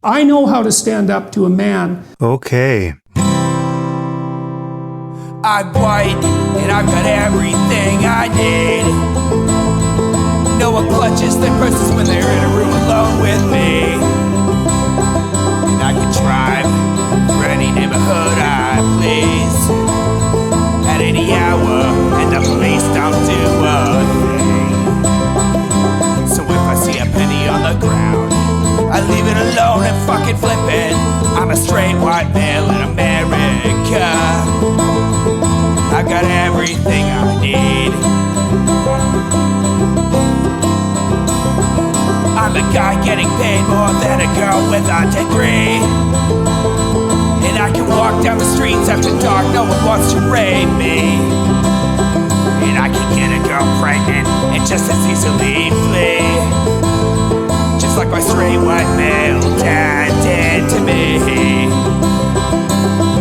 I know how to stand up to a man. Okay. I'm white, and I've got everything I need. No one clutches their purses when they're in a room alone with me. And I can drive for any neighborhood I please at any hour, and the police don't do a thing. So if I see a penny on the ground, I leave it alone and fucking flip it. I'm a straight white male in America. I've got everything I need. I'm a guy getting paid more than a girl with a degree. And I can walk down the streets after dark, no one wants to rape me. And I can get a girl pregnant and just as easily flee. Just like my straight white male dad did to me.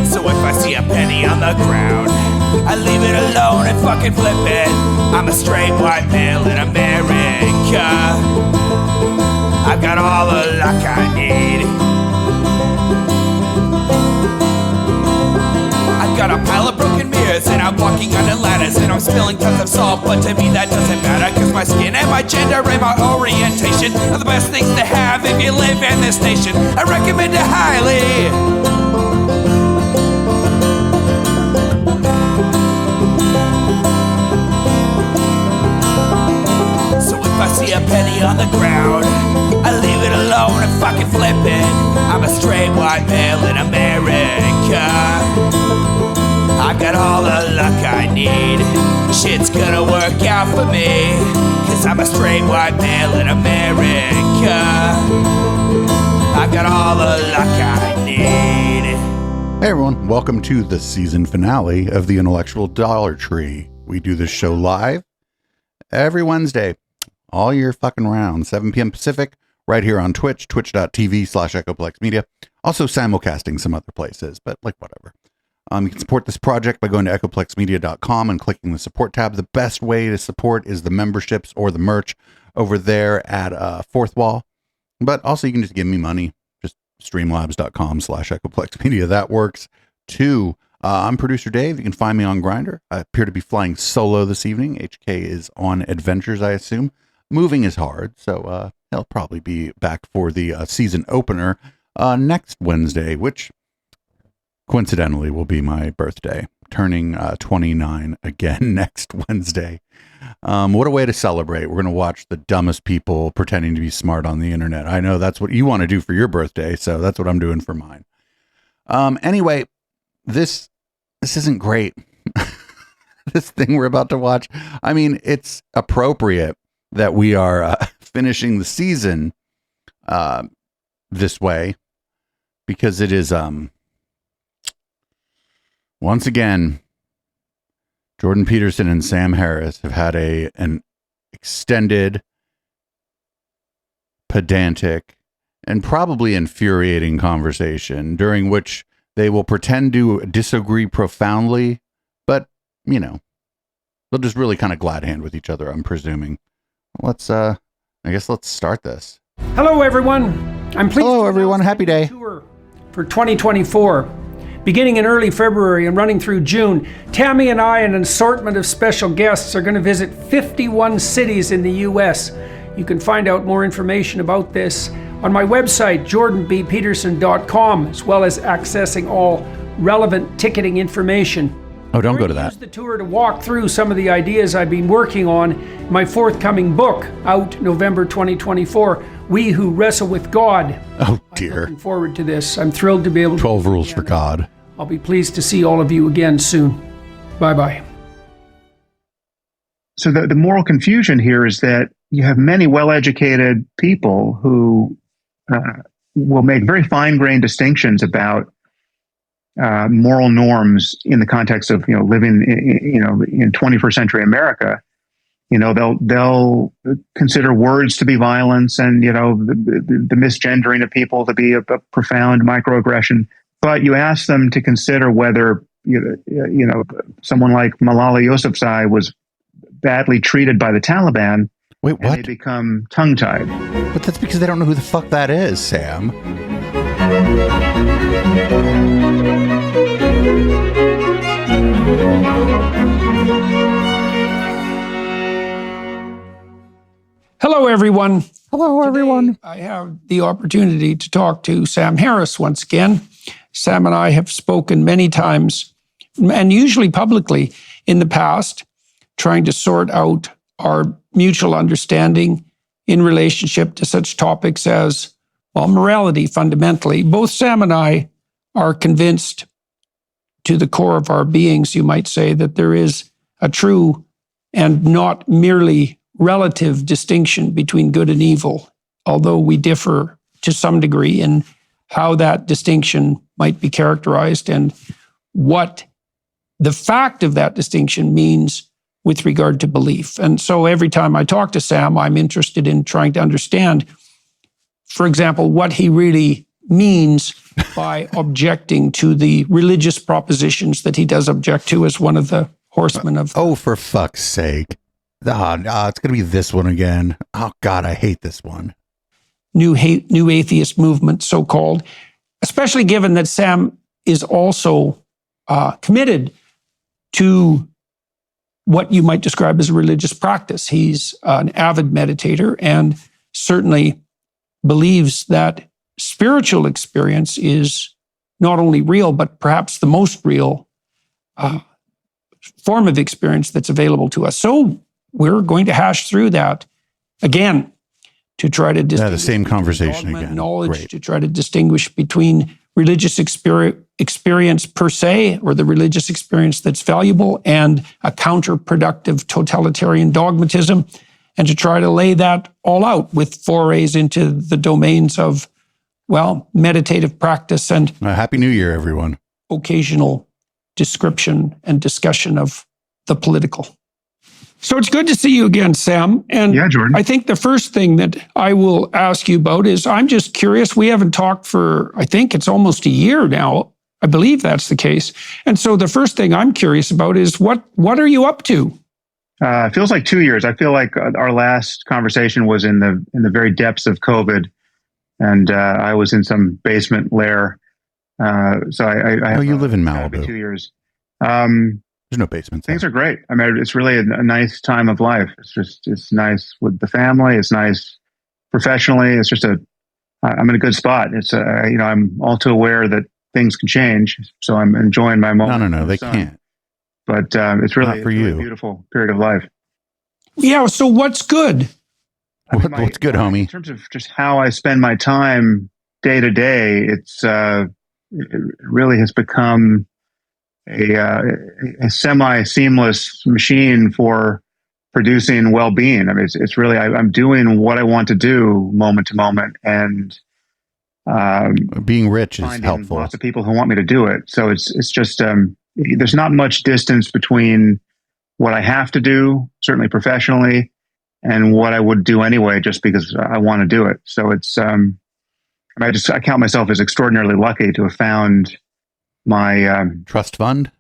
So if I see a penny on the ground, I leave it alone and fucking flip it. I'm a straight white male in America. I've got all the luck I need. I've got a pile of broken mirrors and I'm walking under ladders and I'm spilling tons of salt, but to me that doesn't matter, cause my skin and my gender and my orientation are the best things to have if you live in this nation. I recommend it highly. If I see a penny on the ground, I leave it alone and fucking flip it. I'm a straight white male in America. I've got all the luck I need. Shit's gonna work out for me, cause I'm a straight white male in America. I've got all the luck I need. Hey everyone, welcome to the season finale of the Intellectual Dollar Tree. We do this show live every Wednesday. All year fucking round, 7 p.m. Pacific, right here on Twitch, twitch.tv/EchoplexMedia. Also simulcasting some other places, but like whatever. You can support this project by going to echoplexmedia.com and clicking the support tab. The best way to support is the memberships or the merch over there at Fourth Wall. But also you can just give me money, just streamlabs.com/echoplexmedia. That works too. I'm producer Dave. You can find me on Grindr. I appear to be flying solo this evening. HK is on adventures, I assume. Moving is hard, so he'll probably be back for the season opener next Wednesday, which coincidentally will be my birthday, turning 29 again next Wednesday. What a way to celebrate. We're going to watch the dumbest people pretending to be smart on the internet. I know that's what you want to do for your birthday, so that's what I'm doing for mine. Anyway, this isn't great. This thing we're about to watch, I mean, it's appropriate that we are finishing the season this way, because it is once again, Jordan Peterson and Sam Harris have had an extended, pedantic, and probably infuriating conversation during which they will pretend to disagree profoundly, but, you know, they'll just really kind of glad hand with each other, I'm presuming. Let's start this. Hello, everyone. I'm pleased. Hello, everyone. Happy day. Tour for 2024. Beginning in early February and running through June, Tammy and I and an assortment of special guests are going to visit 51 cities in the U.S. You can find out more information about this on my website, jordanbpeterson.com, as well as accessing all relevant ticketing information. Oh, don't go to that. Use the tour to walk through some of the ideas I've been working on in my forthcoming book, out November 2024, We Who Wrestle with God. Oh, dear. I'm looking forward to this. I'm thrilled to be able to... 12 Rules for God. I'll be pleased to see all of you again soon. Bye-bye. So the moral confusion here is that you have many well-educated people who will make very fine-grained distinctions about moral norms in the context of living in 21st century America. They'll consider words to be violence, and the misgendering of people to be a profound microaggression. But you ask them to consider whether someone like Malala Yousafzai was badly treated by the Taliban. Wait, what? And they become tongue-tied. But that's because they don't know who the fuck that is, Sam. Hello, everyone. Hello, everyone. I have the opportunity to talk to Sam Harris once again. Sam and I have spoken many times, and usually publicly in the past, trying to sort out our mutual understanding in relationship to such topics as, well, morality fundamentally. Both Sam and I are convinced to the core of our beings, you might say, that there is a true and not merely relative distinction between good and evil, although we differ to some degree in how that distinction might be characterized and what the fact of that distinction means with regard to belief. And so every time I talk to Sam, I'm interested in trying to understand, for example, what he really means by objecting to the religious propositions that he does object to as one of the horsemen of... Oh, for fuck's sake. It's going to be this one again. Oh, God, I hate this one. New atheist movement, so-called, especially given that Sam is also committed to what you might describe as a religious practice. He's an avid meditator and certainly believes that spiritual experience is not only real, but perhaps the most real form of experience that's available to us. So we're going to hash through that again to try to distinguish the same conversation again. Knowledge, Great. to try to distinguish between religious experience per se, or the religious experience that's valuable, and a counterproductive totalitarian dogmatism, and to try to lay that all out with forays into the domains of, well, meditative practice and Happy New Year, everyone. occasional description and discussion of the political. So it's good to see you again, Sam. And Yeah, Jordan. I think the first thing that I will ask you about is, I'm just curious. We haven't talked for, I think it's almost a year now. I believe that's the case. And so the first thing I'm curious about is, what are you up to? It feels like 2 years. I feel like our last conversation was in the very depths of COVID, and I was in some basement lair. So I you live in gotta be Malibu. 2 years. There's no basements. Things are great. I mean, it's really a nice time of life. It's nice with the family. It's nice professionally. It's just I'm in a good spot. It's I'm all too aware that things can change. So I'm enjoying my moment. No, they can't. But it's really, Not for it's really you. a beautiful period of life. Yeah, so what's good? What's good, homie? In terms of just how I spend my time day to day, it really has become a semi-seamless machine for producing well-being. I mean, it's really, I'm doing what I want to do moment to moment, and Being rich is finding helpful. lots of people who want me to do it. So it's just there's not much distance between what I have to do, certainly professionally, and what I would do anyway, just because I want to do it. So it's I count myself as extraordinarily lucky to have found my Trust fund?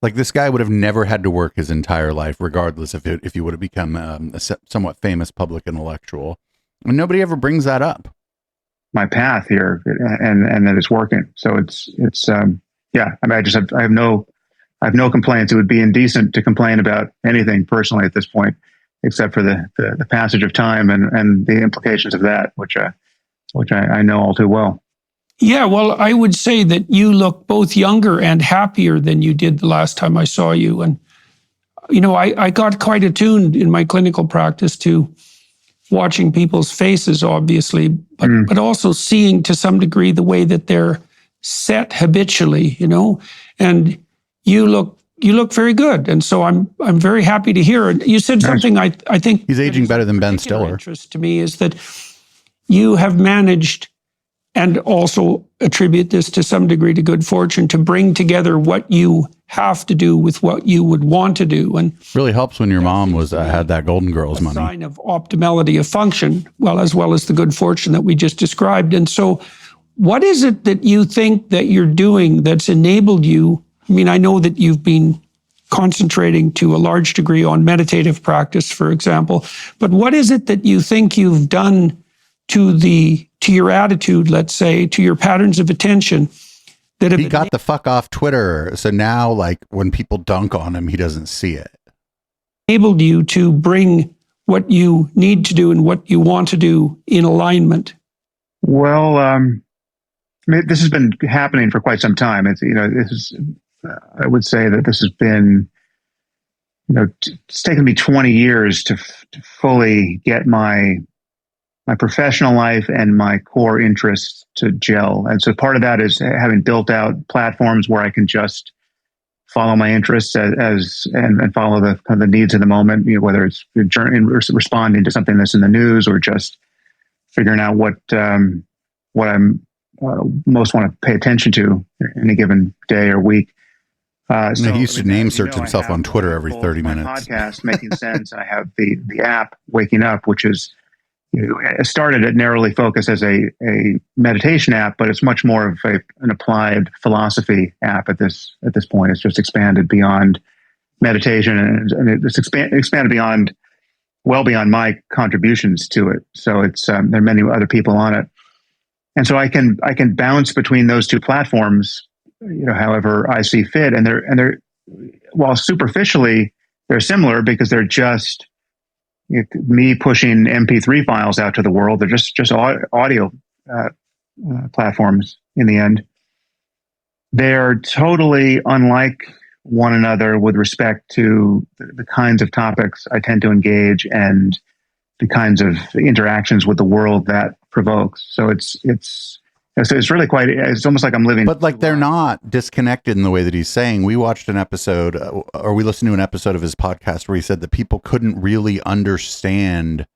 Like, this guy would have never had to work his entire life, regardless if he would have become a somewhat famous public intellectual. And nobody ever brings that up. my path here, and that it's working. So it's yeah. I mean, I have no complaints. It would be indecent to complain about anything personally at this point, except for the passage of time and the implications of that, which I know all too well. Yeah, well, I would say that you look both younger and happier than you did the last time I saw you. And, you know, I got quite attuned in my clinical practice to watching people's faces, obviously, but also seeing to some degree the way that they're set habitually, you know, and you look very good. And so I'm very happy to hear it. You said something I think He's aging better than Ben particular Stiller. interest to me is that you have managed, and also attribute this to some degree to good fortune, to bring together what you have to do with what you would want to do. And Really helps when your mom was had that Golden Girls a money. sign of optimality of function, as well as the good fortune that we just described. And so what is it that you think that you're doing that's enabled you? I mean, I know that you've been concentrating to a large degree on meditative practice, for example, but what is it that you think you've done to to your attitude, let's say, to your patterns of attention that have He got the fuck off Twitter. So now, like, when people dunk on him, he doesn't see it. enabled you to bring what you need to do and what you want to do in alignment? Well, I mean, this has been happening for quite some time. It's, this is, I would say that this has been, it's taken me 20 years to fully get my professional life and my core interests to gel. And so part of that is having built out platforms where I can just follow my interests and follow the kind of the needs of the moment, whether it's responding to something that's in the news or just figuring out what I'm most want to pay attention to in a given day or week. So he used to name search himself on Twitter every 30 minutes. Podcast Making Sense. I have the app Waking Up, which is it started at narrowly focused as a meditation app, but it's much more of an applied philosophy app at this point. It's just expanded beyond meditation, and it's expanded well beyond my contributions to it. So it's there are many other people on it, and so I can bounce between those two platforms, however I see fit. And they're while superficially they're similar because they're just me pushing MP3 files out to the world. They're just audio platforms in the end. They're totally unlike one another with respect to the kinds of topics I tend to engage and the kinds of interactions with the world that provokes. So it's really quite, it's almost like I'm living. But like they're not disconnected in the way that he's saying. We watched an episode or we listened to an episode of his podcast where he said that people couldn't really understand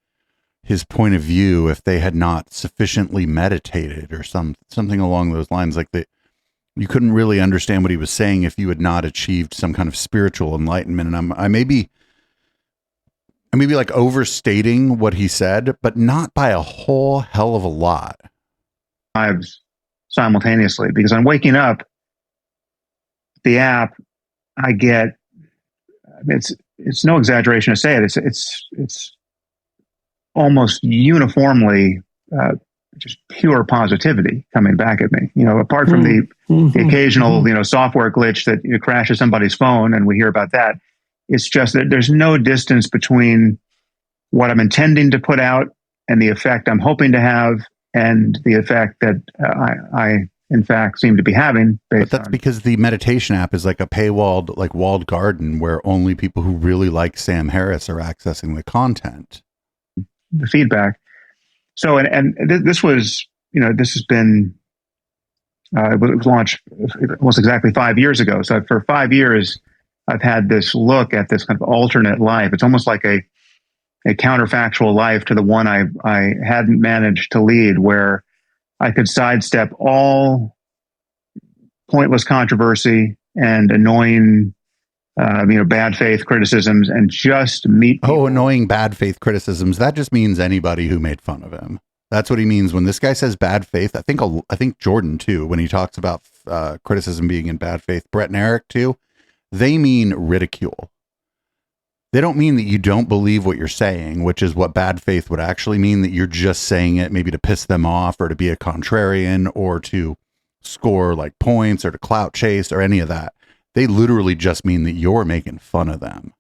his point of view if they had not sufficiently meditated or something along those lines. Like that you couldn't really understand what he was saying if you had not achieved some kind of spiritual enlightenment. And I may be like overstating what he said, but not by a whole hell of a lot. Lives simultaneously, because on Waking Up, the app, I get, it's no exaggeration to say it. It's almost uniformly just pure positivity coming back at me. Apart from the occasional software glitch that crashes somebody's phone, and we hear about that. It's just that there's no distance between what I'm intending to put out and the effect I'm hoping to have, and the effect that I in fact seem to be having. But that's because the meditation app is like a paywalled, like walled garden where only people who really like Sam Harris are accessing the content. The feedback. So, this was, this has been, it was launched almost exactly 5 years ago. So for 5 years, I've had this look at this kind of alternate life. It's almost like a counterfactual life to the one I hadn't managed to lead, where I could sidestep all pointless controversy and annoying, bad faith criticisms and just meet people. Oh, annoying bad faith criticisms. That just means anybody who made fun of him. That's what he means when this guy says bad faith. I think Jordan too, when he talks about criticism being in bad faith, Brett and Eric too, they mean ridicule. They don't mean that you don't believe what you're saying, which is what bad faith would actually mean, that you're just saying it maybe to piss them off or to be a contrarian or to score like points or to clout chase or any of that. They literally just mean that you're making fun of them.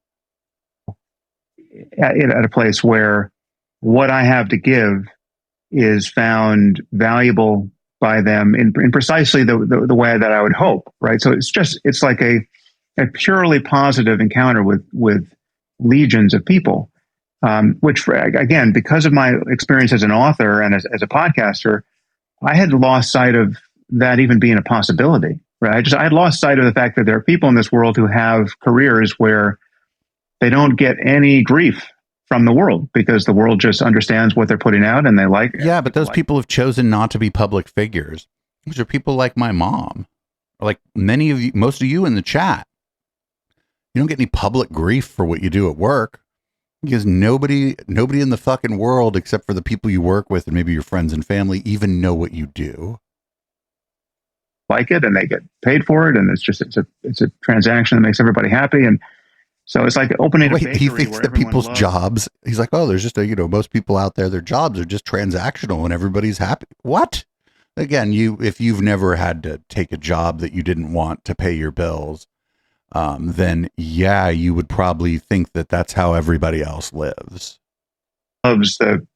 At a place where what I have to give is found valuable by them in precisely the way that I would hope, right? So it's like a purely positive encounter with legions of people, which again, because of my experience as an author and as a podcaster, I had lost sight of that even being a possibility, right? I had lost sight of the fact that there are people in this world who have careers where they don't get any grief from the world because the world just understands what they're putting out and they like it. Yeah, but those people have chosen not to be public figures. These are people like my mom, or like many of you, most of you in the chat. You don't get any public grief for what you do at work because nobody in the fucking world, except for the people you work with and maybe your friends and family, even know what you do. Like it, and they get paid for it, and it's a transaction that makes everybody happy. And So it's like opening a Wait, bakery he thinks where that everyone people's loves. jobs, he's like, oh, there's just most people out there, their jobs are just transactional and everybody's happy. What? Again, if you've never had to take a job that you didn't want to pay your bills, then yeah, you would probably think that that's how everybody else lives. Loves the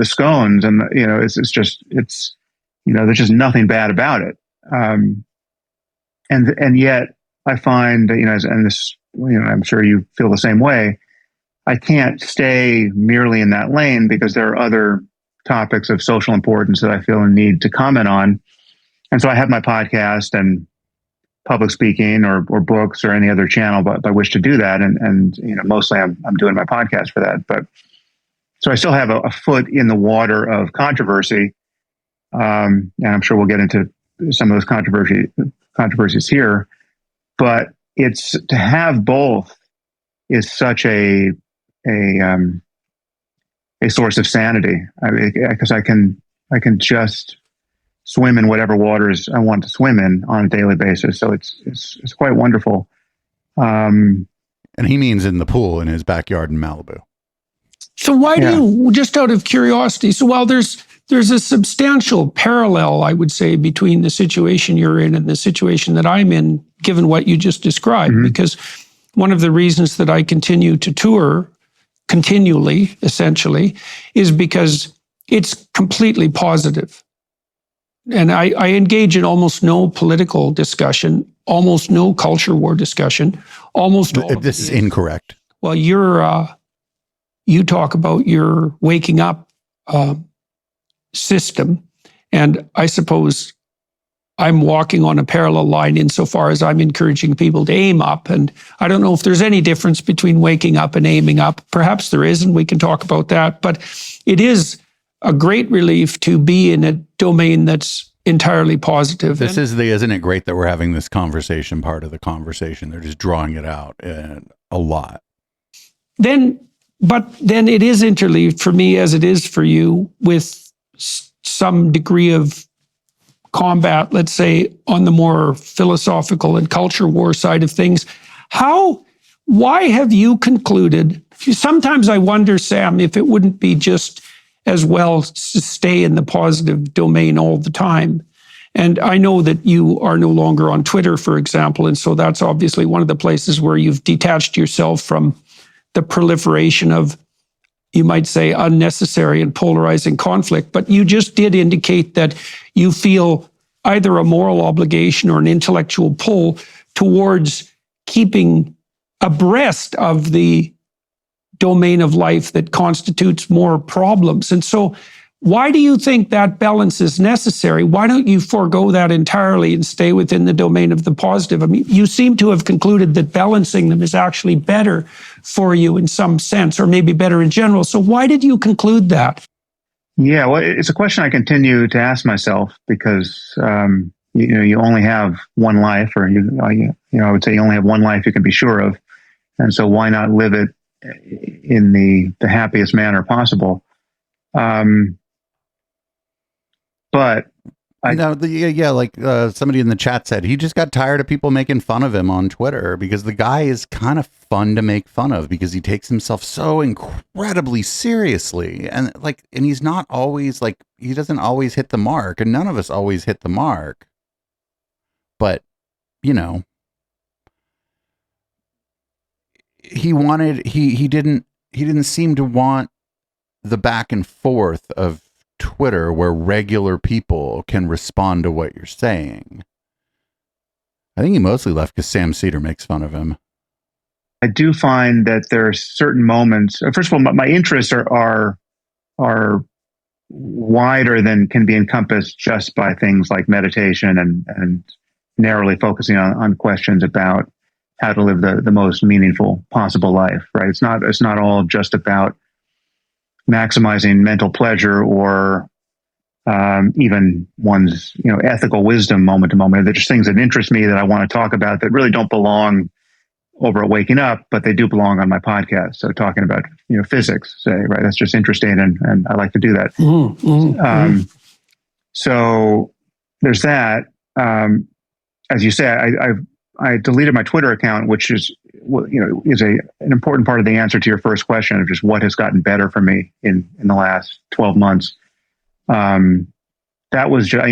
scones, and it's there's just nothing bad about it. And yet I find and this, I'm sure you feel the same way. I can't stay merely in that lane because there are other topics of social importance that I feel a need to comment on. And so I have my podcast and public speaking or books or any other channel by which to do that. And mostly I'm doing my podcast for that. But so I still have a foot in the water of controversy. And I'm sure we'll get into some of those controversies here. But it's to have both is such a source of sanity. Because I can just swim in whatever waters I want to swim in on a daily basis. So it's quite wonderful. And he means in the pool in his backyard in Malibu. So why do you, just out of curiosity, so while there's a substantial parallel, I would say, between the situation you're in and the situation that I'm in, given what you just described, because one of the reasons that I continue to tour continually, essentially, is because it's completely positive. And I engage in almost no political discussion, almost no culture war discussion, almost all. This is incorrect. Well, you talk about your waking up system, and I suppose I'm walking on a parallel line insofar as I'm encouraging people to aim up. And I don't know if there's any difference between waking up and aiming up. Perhaps there is, and we can talk about that. But it is a great relief to be in a domain that's entirely positive. Isn't it great that we're having this conversation, part of the conversation? They're just drawing it out a lot. But then it is interleaved for me, as it is for you, with some degree of combat, let's say, on the more philosophical and culture war side of things. Why have you concluded? Sometimes I wonder, Sam, if it wouldn't be just as well to stay in the positive domain all the time. And I know that you are no longer on Twitter, for example, and so that's obviously one of the places where you've detached yourself from the proliferation of, you might say, unnecessary and polarizing conflict. But you just did indicate that you feel either a moral obligation or an intellectual pull towards keeping abreast of the domain of life that constitutes more problems. And so why do you think that balance is necessary? Why don't you forego that entirely and stay within the domain of the positive? I mean, you seem to have concluded that balancing them is actually better for you in some sense, or maybe better in general. So why did you conclude that? Yeah, well, it's a question I continue to ask myself because, you only have one life, or, I would say you only have one life you can be sure of. And so why not live it in the happiest manner possible? But somebody in the chat said, he just got tired of people making fun of him on Twitter because the guy is kind of fun to make fun of because he takes himself so incredibly seriously, and he's not always he doesn't always hit the mark, and none of us always hit the mark. But he didn't seem to want the back and forth of Twitter where regular people can respond to what you're saying. I think he mostly left because Sam Cedar makes fun of him. I do find that there are certain moments. First of all, my interests are wider than can be encompassed just by things like meditation and narrowly focusing on questions about how to live the most meaningful possible life. Right? It's not all just about maximizing mental pleasure or even one's ethical wisdom moment to moment. They're just things that interest me that I want to talk about that really don't belong over at Waking Up, but they do belong on my podcast. So talking about physics, say, right? That's just interesting, and I like to do that. So there's that. As you say, I deleted my Twitter account, which is is an important part of the answer to your first question of just what has gotten better for me in the last 12 months. That was, I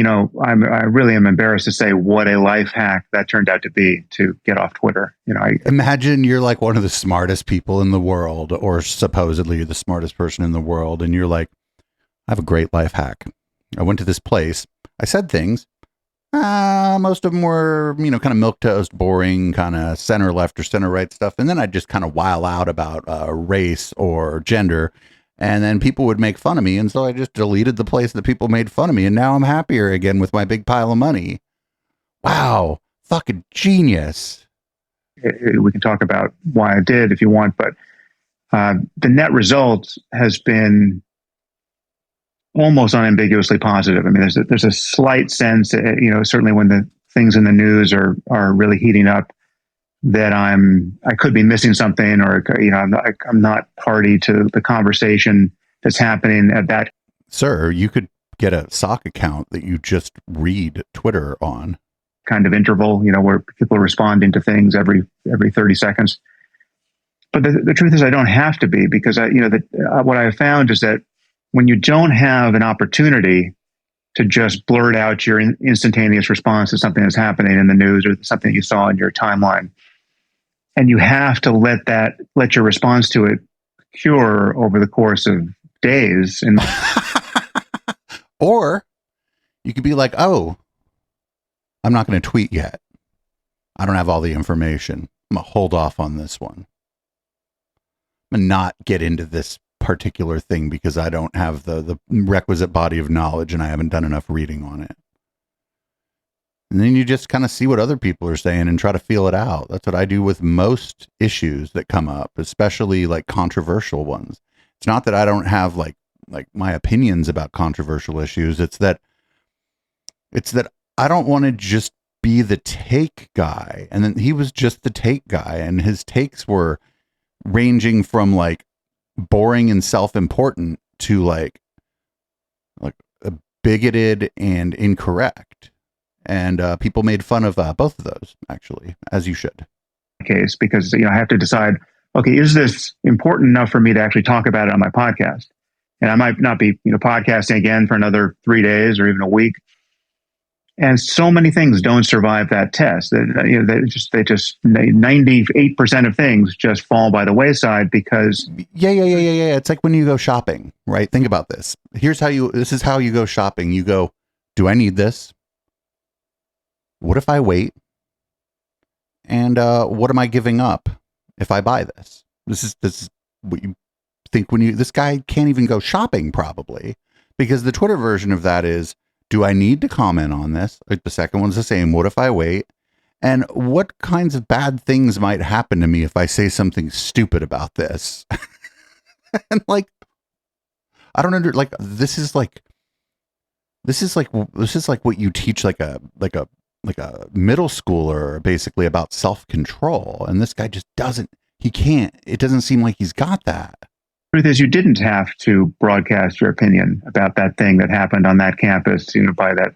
really am embarrassed to say what a life hack that turned out to be, to get off Twitter. I imagine you're like one of the smartest people in the world, or supposedly you're the smartest person in the world. And you're like, I have a great life hack. I went to this place. I said things. Most of them were, kind of milquetoast, boring, kind of center left or center right stuff. And then I'd just kind of while out about race or gender. And then people would make fun of me. And so I just deleted the place that people made fun of me. And now I'm happier again with my big pile of money. Wow. Fucking genius. We can talk about why I did if you want, but the net result has been almost unambiguously positive. I mean, there's a slight sense, certainly when the things in the news are really heating up, that I could be missing something, or I'm not party to the conversation that's happening at that. Sir, you could get a sock account that you just read Twitter on. Kind of interval, where people are responding to things every 30 seconds. But the truth is, I don't have to be, because what I have found is that when you don't have an opportunity to just blurt out your instantaneous response to something that's happening in the news or something you saw in your timeline, and you have to let your response to it cure over the course of days. And or you could be like, oh, I'm not going to tweet yet. I don't have all the information. I'm going to hold off on this one. I'm going to not get into this particular thing because I don't have the requisite body of knowledge and I haven't done enough reading on it. And then you just kind of see what other people are saying and try to feel it out. That's what I do with most issues that come up, especially like controversial ones. It's not that I don't have like my opinions about controversial issues. It's that I don't want to just be the take guy. And then he was just the take guy, and his takes were ranging from like boring and self-important to like bigoted and incorrect. And people made fun of both of those, actually, as you should. Case, because I have to decide, okay, is this important enough for me to actually talk about it on my podcast? And I might not be podcasting again for another 3 days or even a week. And so many things don't survive that test. They just 98% of things just fall by the wayside because yeah. It's like when you go shopping, right? Think about this. This is how you go shopping. You go, do I need this? What if I wait? And what am I giving up if I buy this? This is what you think this guy can't even go shopping, probably, because the Twitter version of that is, do I need to comment on this? The second one's the same. What if I wait? And what kinds of bad things might happen to me if I say something stupid about this? And like, I don't this is like what you teach like a middle schooler, basically, about self-control. And this guy just it doesn't seem like he's got that. Truth is, you didn't have to broadcast your opinion about that thing that happened on that campus, by that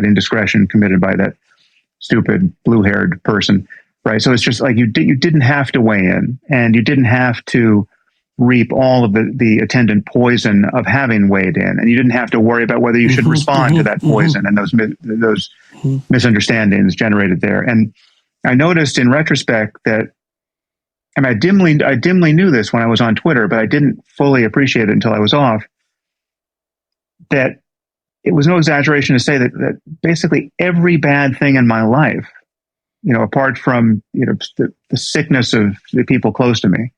indiscretion committed by that stupid blue-haired person, right? So it's just like you didn't have to weigh in, and you didn't have to reap all of the attendant poison of having weighed in, and you didn't have to worry about whether you should respond to that poison and those misunderstandings generated there. And I noticed in retrospect that, and I dimly knew this when I was on Twitter, but I didn't fully appreciate it until I was off, that it was no exaggeration to say that basically every bad thing in my life, apart from the sickness of the people close to me,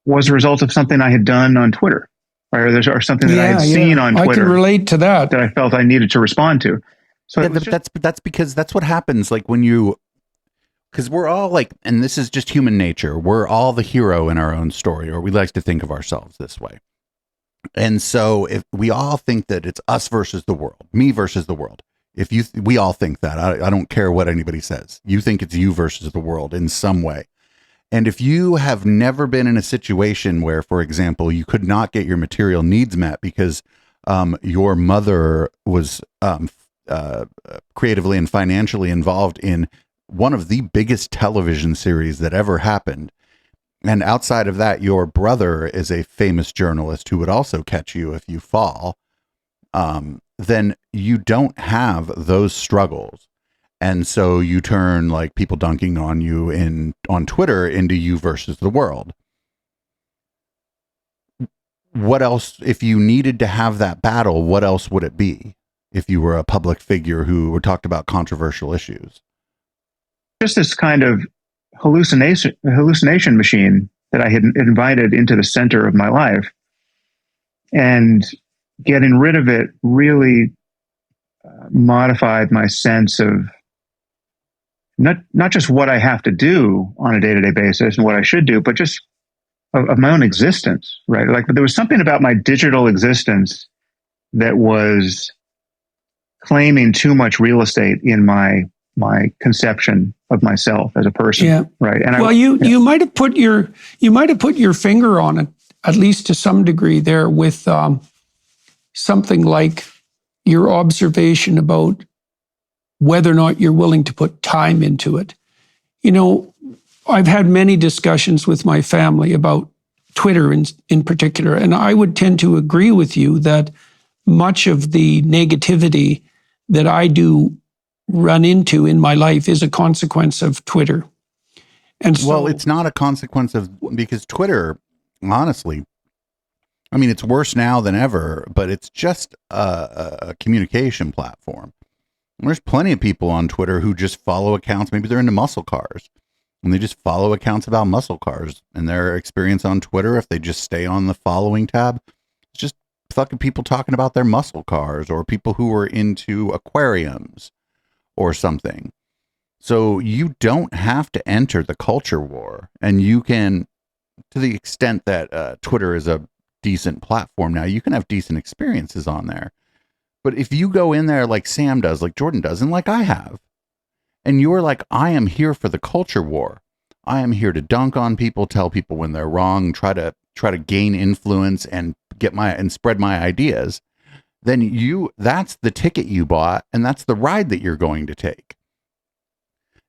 was a result of something I had done on Twitter, or something that I had seen on Twitter. I can relate to that. That I felt I needed to respond to. So that's because that's what happens. Like because we're all like, and this is just human nature. We're all the hero in our own story, or we like to think of ourselves this way. And so if we all think that it's us versus the world, me versus the world. We all think that. I don't care what anybody says. You think it's you versus the world in some way. And if you have never been in a situation where, for example, you could not get your material needs met because your mother was creatively and financially involved in one of the biggest television series that ever happened. And outside of that, your brother is a famous journalist who would also catch you if you fall. Then you don't have those struggles. And so you turn like people dunking on you on Twitter into you versus the world. What else, if you needed to have that battle, what else would it be if you were a public figure who talked about controversial issues? Just this kind of hallucination machine that I had invited into the center of my life. And getting rid of it really modified my sense of not just what I have to do on a day-to-day basis and what I should do, but just of my own existence, right? Like there was something about my digital existence that was claiming too much real estate in my conception of myself as a person, Yeah. right? And you might have put your finger on it, at least to some degree, there with something like your observation about whether or not you're willing to put time into it. You know, I've had many discussions with my family about Twitter in particular, and I would tend to agree with you that much of the negativity that I do run into in my life is a consequence of Twitter. And so, well, it's not a consequence of, because Twitter, honestly, I mean, it's worse now than ever, but it's just a communication platform. There's plenty of people on Twitter who just follow accounts. Maybe they're into muscle cars and they just follow accounts about muscle cars, and their experience on Twitter, if they just stay on the following tab, it's just fucking people talking about their muscle cars, or people who are into aquariums or something. So you don't have to enter the culture war, and you can, to the extent that Twitter is a decent platform now, you can have decent experiences on there. But if you go in there like Sam does, like Jordan does, and like I have, and you're like, I am here for the culture war. I am here to dunk on people, tell people when they're wrong, try to gain influence and spread my ideas, then that's the ticket you bought, and that's the ride that you're going to take.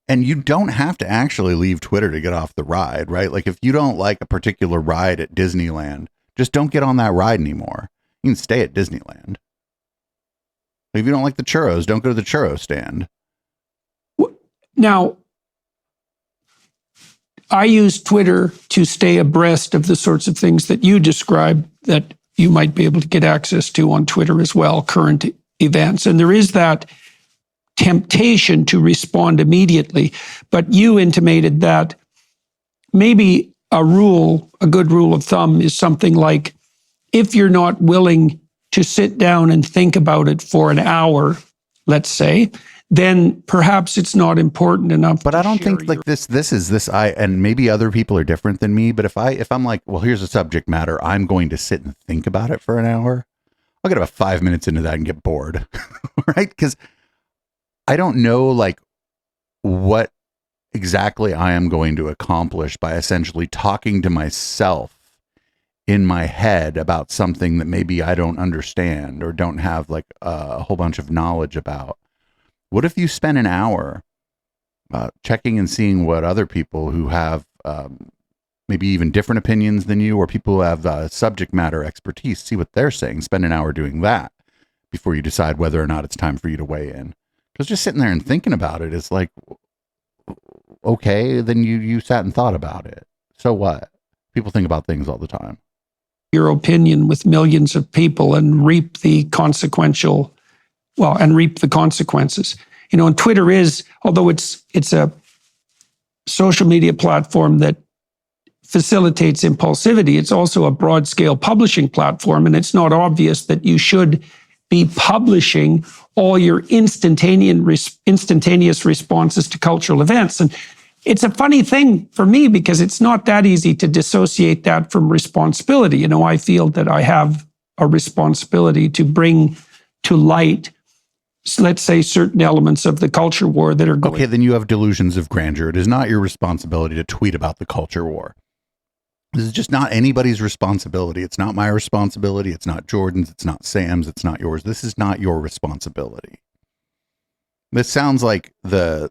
And you don't have to actually leave Twitter to get off the ride, right? Like if you don't like a particular ride at Disneyland, just don't get on that ride anymore. You can stay at Disneyland. If you don't like the churros, don't go to the churro stand. now, I use Twitter to stay abreast of the sorts of things that you describe that you might be able to get access to on Twitter as well, current events. And there is that temptation to respond immediately. But you intimated that maybe a good rule of thumb is something like, if you're not willing to sit down and think about it for an hour, let's say, then perhaps it's not important enough. But I don't think like this and maybe other people are different than me, but if I'm like, well, here's a subject matter, I'm going to sit and think about it for an hour, I'll get about 5 minutes into that and get bored, right? Because I don't know like what exactly I am going to accomplish by essentially talking to myself in my head about something that maybe I don't understand or don't have like a whole bunch of knowledge about. What if you spend an hour checking and seeing what other people who have maybe even different opinions than you, or people who have subject matter expertise, see what they're saying, spend an hour doing that before you decide whether or not it's time for you to weigh in. Because just sitting there and thinking about it is like, okay, then you sat and thought about it. So what? People think about things all the time. Your opinion with millions of people and reap the consequences. You know, and Twitter is, although it's a social media platform that facilitates impulsivity, it's also a broad scale publishing platform. And it's not obvious that you should be publishing all your instantaneous responses to cultural events. And it's a funny thing for me because it's not that easy to dissociate that from responsibility. You know, I feel that I have a responsibility to bring to light, let's say, certain elements of the culture war that are going. Okay, then you have delusions of grandeur. It is not your responsibility to tweet about the culture war. This is just not anybody's responsibility. It's not my responsibility. It's not Jordan's. It's not Sam's. It's not yours. This is not your responsibility. This sounds like the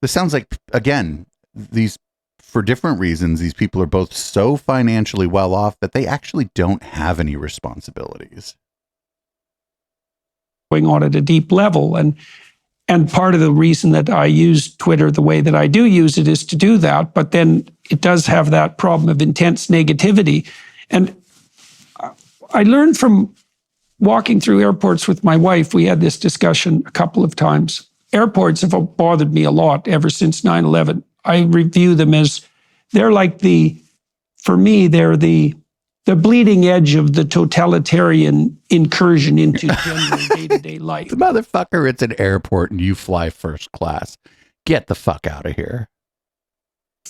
This sounds like, again, these, for different reasons, these people are both so financially well off that they actually don't have any responsibilities. Going on at a deep level. And part of the reason that I use Twitter the way that I do use it is to do that. But then it does have that problem of intense negativity. And I learned from walking through airports with my wife, we had this discussion a couple of times. Airports have bothered me a lot ever since 9/11. I review them as, they're like for me, they're the bleeding edge of the totalitarian incursion into general day-to-day life. The motherfucker, it's an airport and you fly first class. Get the fuck out of here.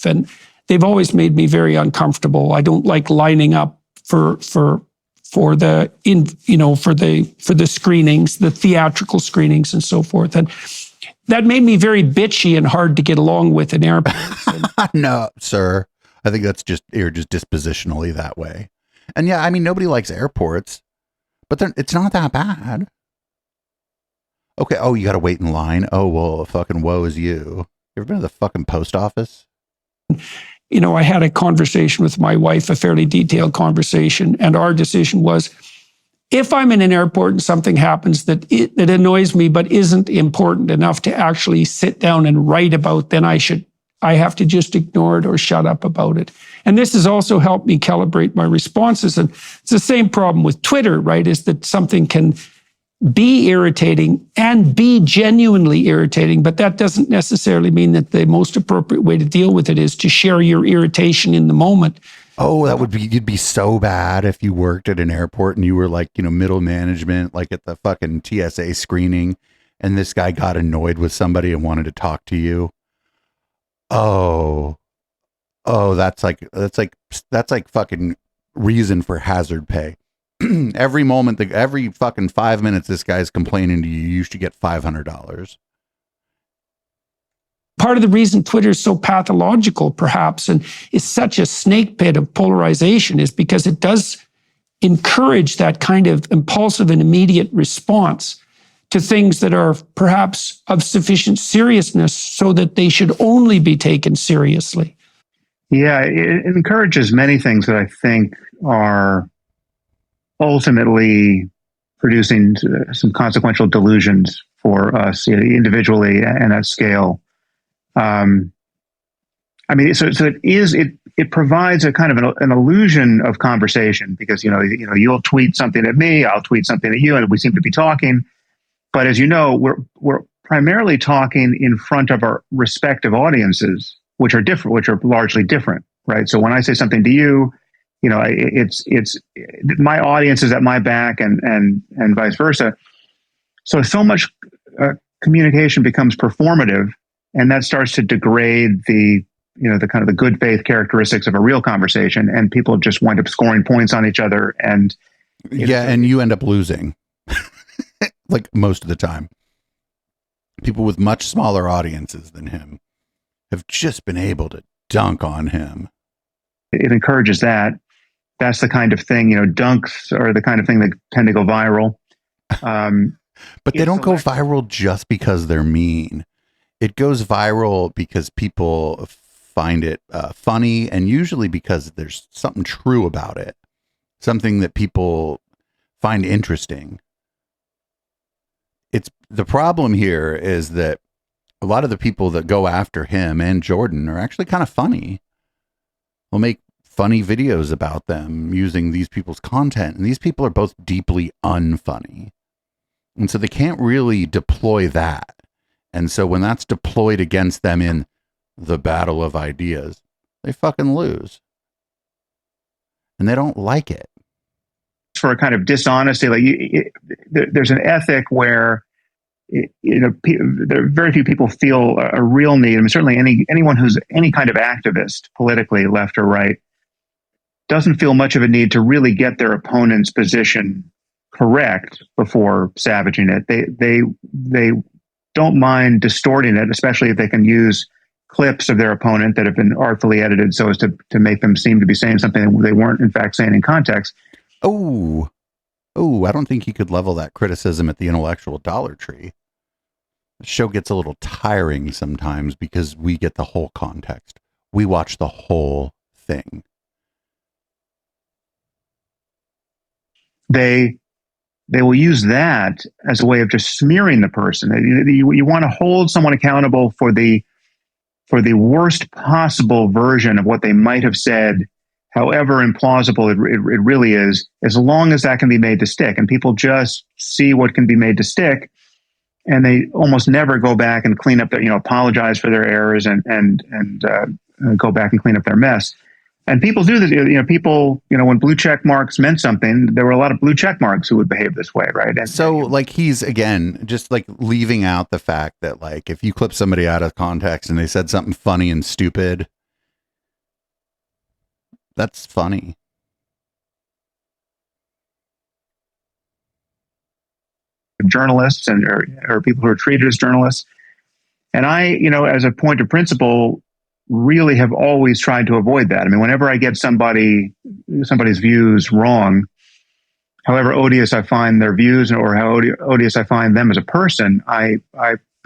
And they've always made me very uncomfortable. I don't like lining up for the screenings, the theatrical screenings and so forth. And that made me very bitchy and hard to get along with in airports. No, sir. I think you're just dispositionally that way. And yeah, I mean, nobody likes airports, but it's not that bad. Okay. Oh, you got to wait in line. Oh, well, fucking woe is you. You ever been to the fucking post office? I had a conversation with my wife, a fairly detailed conversation, and our decision was, if I'm in an airport and something happens that annoys me but isn't important enough to actually sit down and write about, then I have to just ignore it or shut up about it. And this has also helped me calibrate my responses. And it's the same problem with Twitter, right? Is that something can be irritating and be genuinely irritating, but that doesn't necessarily mean that the most appropriate way to deal with it is to share your irritation in the moment. Oh, you'd be so bad if you worked at an airport and you were like, middle management, like at the fucking TSA screening, and this guy got annoyed with somebody and wanted to talk to you. Oh, that's like fucking reason for hazard pay. Every moment, every fucking 5 minutes, this guy's complaining to you, you should get $500. Part of the reason Twitter is so pathological, perhaps, and is such a snake pit of polarization is because it does encourage that kind of impulsive and immediate response to things that are perhaps of sufficient seriousness so that they should only be taken seriously. Yeah, it encourages many things that I think are ultimately producing some consequential delusions for us individually and at scale. It provides a kind of an illusion of conversation because you'll tweet something at me, I'll tweet something at you, and we seem to be talking. But as you know, we're primarily talking in front of our respective audiences, which are different, which are largely different, right? So when I say something to you, it's my audience is at my back, and vice versa. So much communication becomes performative, and that starts to degrade the kind of the good faith characteristics of a real conversation, and people just wind up scoring points on each other, and and you end up losing. Like most of the time, people with much smaller audiences than him have just been able to dunk on him. It encourages that. That's the kind of thing, dunks are the kind of thing that tend to go viral. But they don't go viral just because they're mean. It goes viral because people find it funny, and usually because there's something true about it, something that people find interesting. The problem here is that a lot of the people that go after him and Jordan are actually kind of funny. They'll make funny videos about them using these people's content, and these people are both deeply unfunny. And so they can't really deploy that. And so when that's deployed against them in the battle of ideas, they fucking lose. And they don't like it. For a kind of dishonesty, there's an ethic where there are very few people feel a real need. I mean, certainly anyone who's any kind of activist, politically, left or right, doesn't feel much of a need to really get their opponent's position correct before savaging it. They don't mind distorting it, especially if they can use clips of their opponent that have been artfully edited so as to make them seem to be saying something they weren't in fact saying in context. Oh, I don't think you could level that criticism at the intellectual Dollar Tree. The show gets a little tiring sometimes because we get the whole context. We watch the whole thing. They will use that as a way of just smearing the person. You want to hold someone accountable for the worst possible version of what they might have said, however implausible it really is, as long as that can be made to stick. And people just see what can be made to stick, and they almost never go back and clean up their, apologize for their errors and go back and clean up their mess. And people do this. People, when blue check marks meant something, there were a lot of blue check marks who would behave this way, right? And so, like, he's again just like leaving out the fact that, like, if you clip somebody out of context and they said something funny and stupid, that's funny. Journalists or people who are treated as journalists. And I, as a point of principle, really have always tried to avoid that. I mean, whenever I get somebody's views wrong, however odious I find their views or how odious I find them as a person, I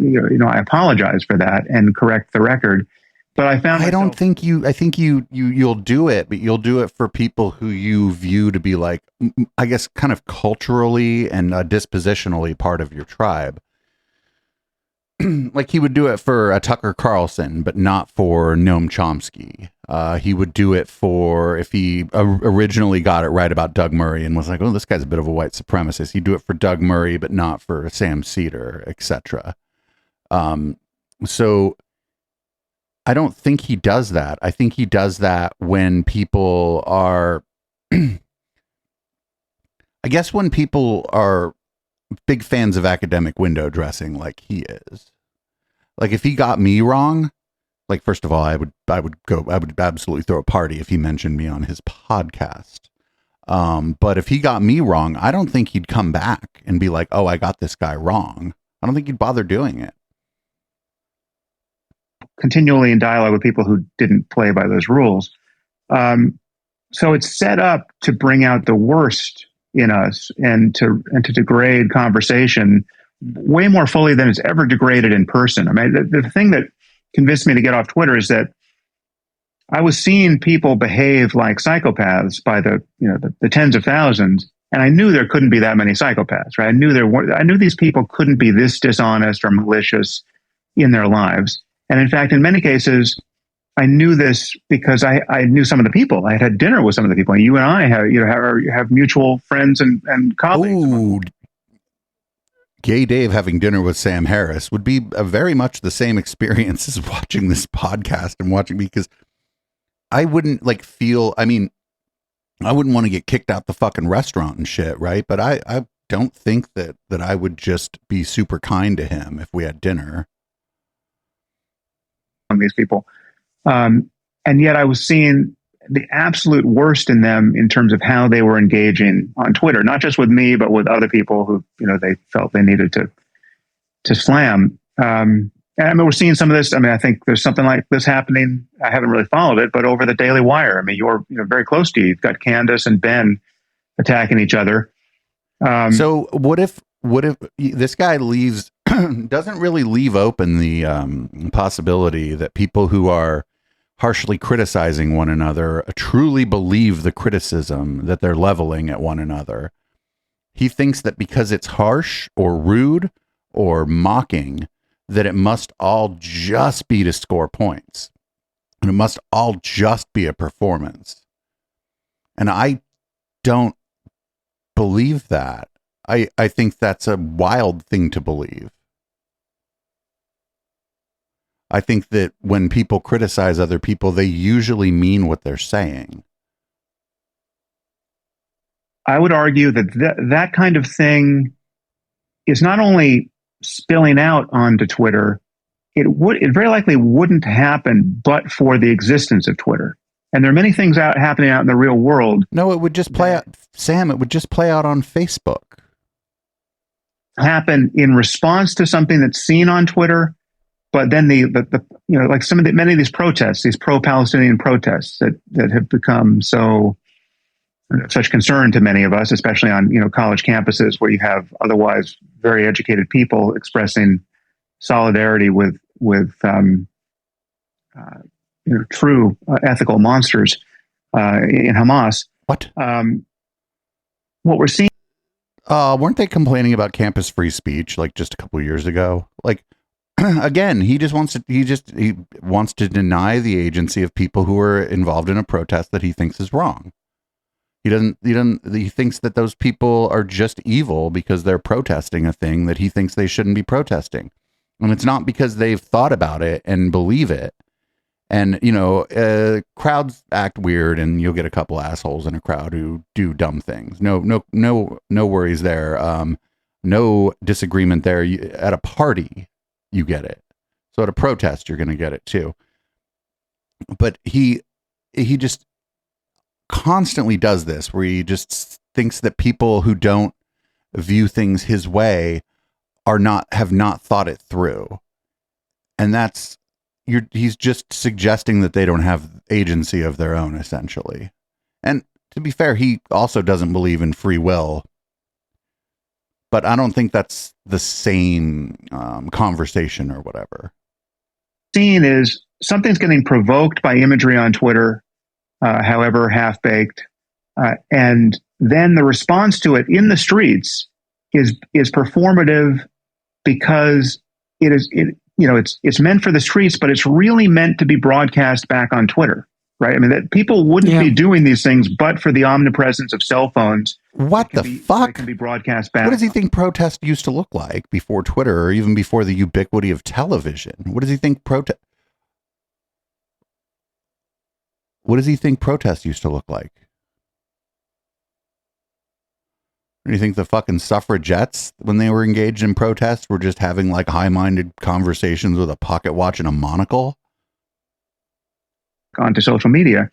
apologize for that and correct the record. But I think you'll do it, but you'll do it for people who you view to be, like, I guess, kind of culturally and dispositionally part of your tribe. Like, he would do it for a Tucker Carlson, but not for Noam Chomsky. He would do it for, if he originally got it right about Doug Murray and was like, oh, this guy's a bit of a white supremacist, he'd do it for Doug Murray, but not for Sam Cedar, etc. So I don't think he does that. I think he does that when people are, I guess when people are big fans of academic window dressing, like he is. Like, if he got me wrong, like, first of all, I would absolutely throw a party if he mentioned me on his podcast. But if he got me wrong, I don't think he'd come back and be like, oh, I got this guy wrong. I don't think he'd bother doing it. Continually in dialogue with people who didn't play by those rules. So it's set up to bring out the worst in us and to degrade conversation way more fully than it's ever degraded in person. I mean, the thing that convinced me to get off Twitter is that I was seeing people behave like psychopaths by the tens of thousands, and I knew there couldn't be that many psychopaths, right? I knew these people couldn't be this dishonest or malicious in their lives. And in fact, in many cases, I knew this because I knew some of the people. I had dinner with some of the people. And you and I have mutual friends and colleagues. Ooh, Gay Dave having dinner with Sam Harris would be a very much the same experience as watching this podcast and watching, because I wouldn't I wouldn't want to get kicked out the fucking restaurant and shit, right? But I don't think that I would just be super kind to him if we had dinner. These people. And yet I was seeing the absolute worst in them in terms of how they were engaging on Twitter, not just with me, but with other people who, they felt they needed to slam. And I mean, we're seeing some of this. I mean, I think there's something like this happening. I haven't really followed it, but over the Daily Wire. I mean, you're very close to you. You've got Candace and Ben attacking each other. So what if this guy leaves, doesn't really leave open the possibility that people who are harshly criticizing one another truly believe the criticism that they're leveling at one another? He thinks that because it's harsh or rude or mocking, that it must all just be to score points, and it must all just be a performance. And I don't believe that. I think that's a wild thing to believe. I think that when people criticize other people, they usually mean what they're saying. I would argue that that kind of thing is not only spilling out onto Twitter, it very likely wouldn't happen but for the existence of Twitter. And there are many things happening out in the real world. No, it would just play out, Sam, it would just play out on Facebook. Happen in response to something that's seen on Twitter. But then like many of these protests, these pro-Palestinian protests that have become such concern to many of us, especially on college campuses where you have otherwise very educated people expressing solidarity with true ethical monsters in Hamas. What? What we're seeing. Weren't they complaining about campus free speech like just a couple years ago? Like, again, he wants to deny the agency of people who are involved in a protest that he thinks is wrong. He thinks that those people are just evil because they're protesting a thing that he thinks they shouldn't be protesting. And it's not because they've thought about it and believe it. And, crowds act weird, and you'll get a couple assholes in a crowd who do dumb things. No worries there. No disagreement there. At a party, you get it. So at a protest, you're going to get it too. But he just constantly does this, where he just thinks that people who don't view things his way have not thought it through, and he's just suggesting that they don't have agency of their own, essentially. And to be fair, he also doesn't believe in free will, but I don't think that's the same conversation or whatever. Seen is something's getting provoked by imagery on Twitter, however half-baked, and then the response to it in the streets is performative, because it's meant for the streets, but it's really meant to be broadcast back on Twitter, right? I mean, that people wouldn't be doing these things but for the omnipresence of cell phones. What the fuck? They can be broadcast back. What does he think protest used to look like before Twitter, or even before the ubiquity of television? What does he think protest used to look like? Do you think the fucking suffragettes, when they were engaged in protests, were just having like high-minded conversations with a pocket watch and a monocle? Onto social media.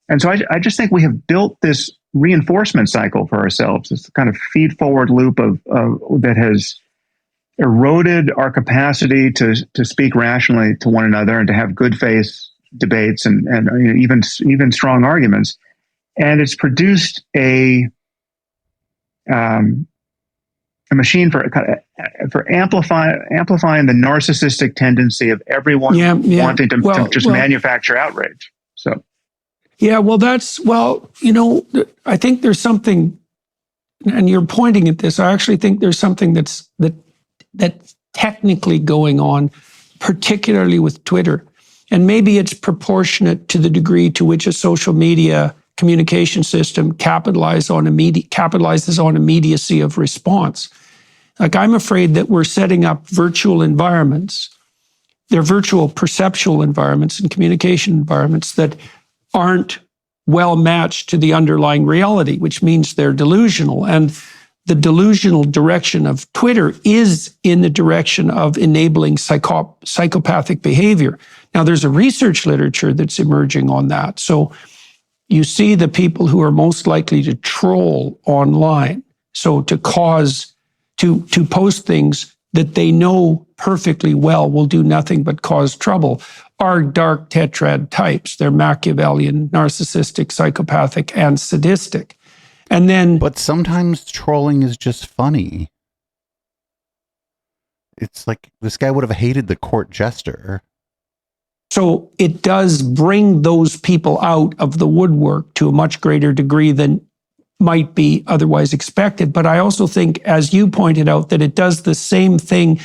And so I just think we have built this reinforcement cycle for ourselves. This kind of feed-forward loop that has eroded our capacity to speak rationally to one another and to have good faith debates and even strong arguments. And it's produced a machine for amplifying the narcissistic tendency of everyone wanting to just manufacture outrage. So, I think there's something, and you're pointing at this. I actually think there's something that's technically going on, particularly with Twitter, and maybe it's proportionate to the degree to which a social media communication system capitalizes on immediacy of response. Like, I'm afraid that we're setting up virtual environments. They're virtual perceptual environments and communication environments that aren't well matched to the underlying reality, which means they're delusional. And the delusional direction of Twitter is in the direction of enabling psychopathic behavior. Now, there's a research literature that's emerging on that. So you see the people who are most likely to troll online, so to post things that they know perfectly well will do nothing but cause trouble, are dark tetrad types. They're Machiavellian, narcissistic, psychopathic, and sadistic. And then, but sometimes trolling is just funny. It's like this guy would have hated the court jester. So it does bring those people out of the woodwork to a much greater degree than might be otherwise expected. But I also think, as you pointed out, that it does the same thing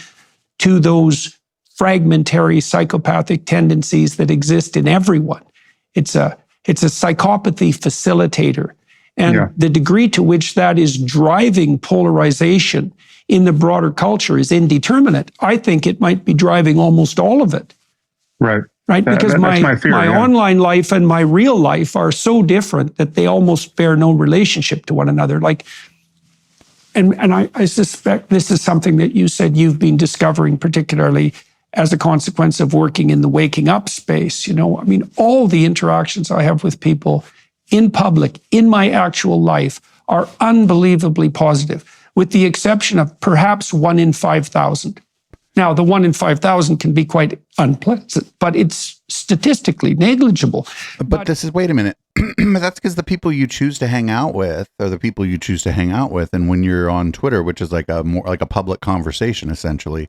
to those fragmentary psychopathic tendencies that exist in everyone. It's a psychopathy facilitator. And the degree to which that is driving polarization in the broader culture is indeterminate. I think it might be driving almost all of it. Right. Because my online life and my real life are so different that they almost bear no relationship to one another. And I suspect this is something that you said you've been discovering, particularly as a consequence of working in the waking up space. All the interactions I have with people in public, in my actual life, are unbelievably positive, with the exception of perhaps 1 in 5,000. Now, the 1 in 5,000 can be quite unpleasant, but it's statistically negligible. But this is, wait a minute. That's because the people you choose to hang out with are the people you choose to hang out with. And when you're on Twitter, which is like a more like a public conversation, essentially,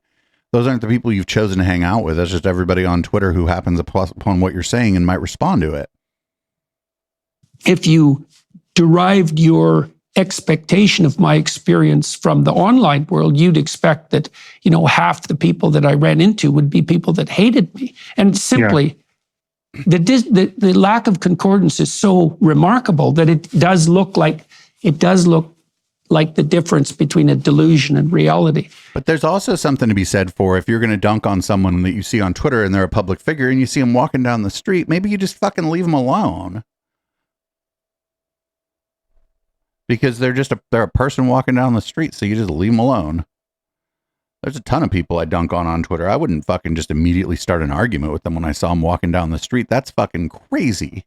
Those aren't the people you've chosen to hang out with. That's just everybody on Twitter who happens upon what you're saying and might respond to it. If you derived your expectation of my experience from the online world, you'd expect that, half the people that I ran into would be people that hated me. And simply, the lack of concordance is so remarkable that it does look like the difference between a delusion and reality. But there's also something to be said for if you're going to dunk on someone that you see on Twitter and they're a public figure and you see them walking down the street, maybe you just fucking leave them alone. Because they're a person walking down the street, so you just leave them alone. There's a ton of people I dunk on Twitter. I wouldn't fucking just immediately start an argument with them when I saw them walking down the street. That's fucking crazy.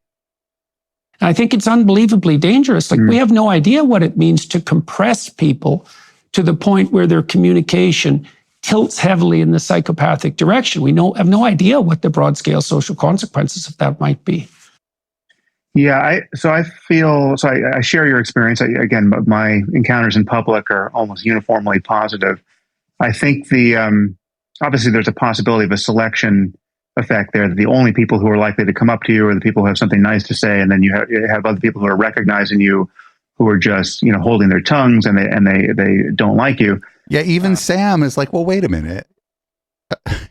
I think it's unbelievably dangerous. Like, we have no idea what it means to compress people to the point where their communication tilts heavily in the psychopathic direction. We have no idea what the broad-scale social consequences of that might be. Yeah, I share your experience. Again, my encounters in public are almost uniformly positive. I think obviously there's a possibility of a selection effect there, that the only people who are likely to come up to you are the people who have something nice to say, and then you have other people who are recognizing you, who are just holding their tongues and they don't like you. Yeah, even Sam is like, well, wait a minute.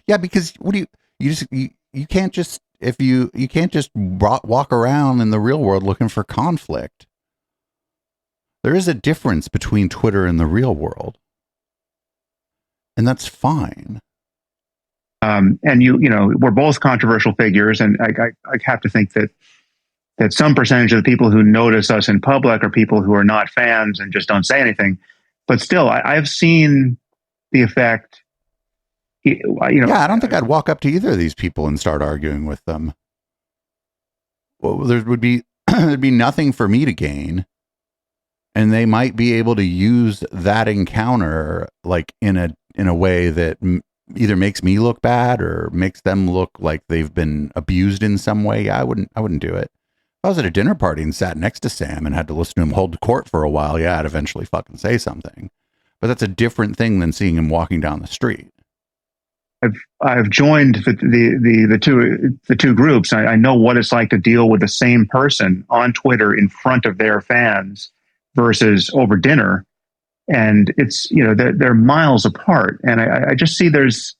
Yeah, because you can't just. If you can't just walk around in the real world looking for conflict. There is a difference between Twitter and the real world. And that's fine. And we're both controversial figures, and I have to think that some percentage of the people who notice us in public are people who are not fans and just don't say anything. But still, I've seen the effect. I don't think I'd walk up to either of these people and start arguing with them. Well, there'd be nothing for me to gain, and they might be able to use that encounter like in a way that either makes me look bad or makes them look like they've been abused in some way. Yeah, I wouldn't do it. If I was at a dinner party and sat next to Sam and had to listen to him hold court for a while, yeah, I'd eventually fucking say something. But that's a different thing than seeing him walking down the street. I've joined the two groups. I know what it's like to deal with the same person on Twitter in front of their fans versus over dinner, and it's they're miles apart. And I just see there's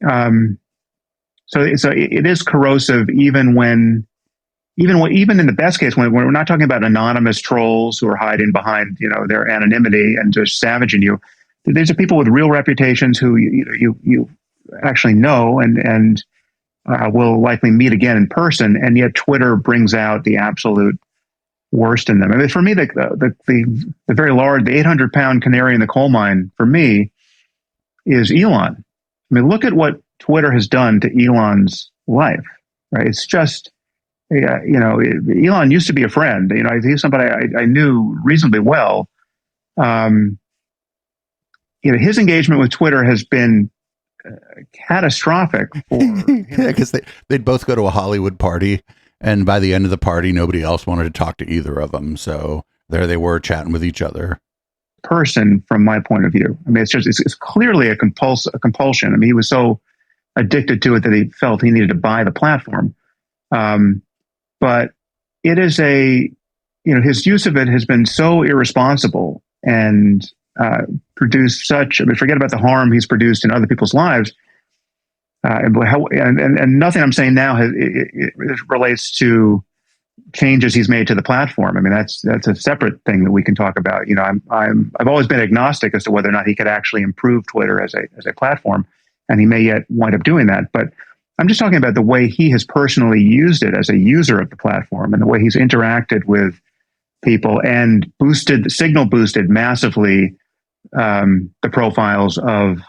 so it is corrosive even in the best case when we're not talking about anonymous trolls who are hiding behind their anonymity and just savaging you. These are people with real reputations who you actually know and will likely meet again in person, and yet Twitter brings out the absolute worst in them. I mean, for me, the very large, the 800-pound canary in the coal mine for me is Elon. I mean, look at what Twitter has done to Elon's life. Right? It's just, Elon used to be a friend. He's somebody I knew reasonably well. His engagement with Twitter has been catastrophic for yeah, because they'd both go to a Hollywood party, and by the end of the party nobody else wanted to talk to either of them, so there they were chatting with each other. Person from my point of view. I mean, it's clearly a compulsion. I mean, he was so addicted to it that he felt he needed to buy the platform, but it is his use of it has been so irresponsible and produced such, forget about the harm he's produced in other people's lives. And nothing I'm saying now it relates to changes he's made to the platform. I mean, that's a separate thing that we can talk about. I've always been agnostic as to whether or not he could actually improve Twitter as a platform, and he may yet wind up doing that. But I'm just talking about the way he has personally used it as a user of the platform, and the way he's interacted with people and signal boosted massively the profiles of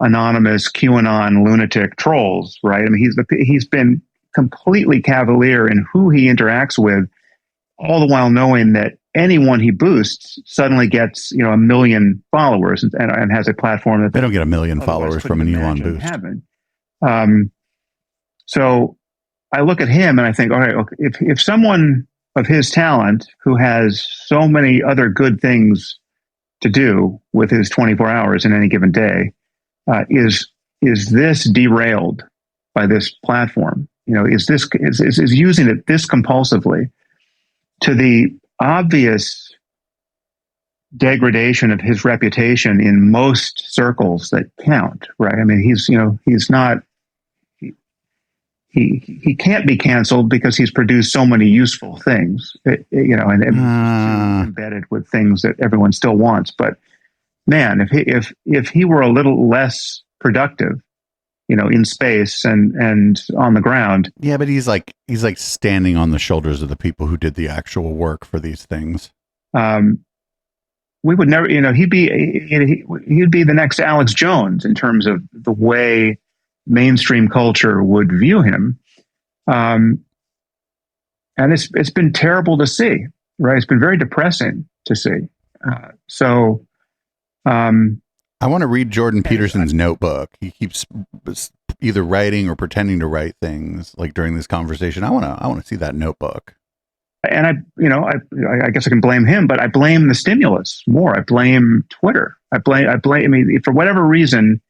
anonymous QAnon lunatic trolls, right? I mean, he's been completely cavalier in who he interacts with, all the while knowing that anyone he boosts suddenly gets 1 million followers and has a platform that they don't get 1 million followers from an Elon boost. So I look at him and I think, all right, if someone of his talent who has so many other good things to do with his 24 hours in any given day is is this derailed by this platform? Is using it this compulsively to the obvious degradation of his reputation in most circles that count, right? I mean, he's not, he can't be canceled because he's produced so many useful things, and embedded with things that everyone still wants. But man, if he were a little less productive, in space and on the ground. Yeah, but he's like standing on the shoulders of the people who did the actual work for these things. We would never, he'd be the next Alex Jones in terms of the way mainstream culture would view him. And it's been terrible to see, right? It's been very depressing to see. I want to read Jordan Peterson's notebook. He keeps either writing or pretending to write things like during this conversation. I want to see that notebook. And I guess I can blame him, but I blame the stimulus more. I blame Twitter. I mean, for whatever reason,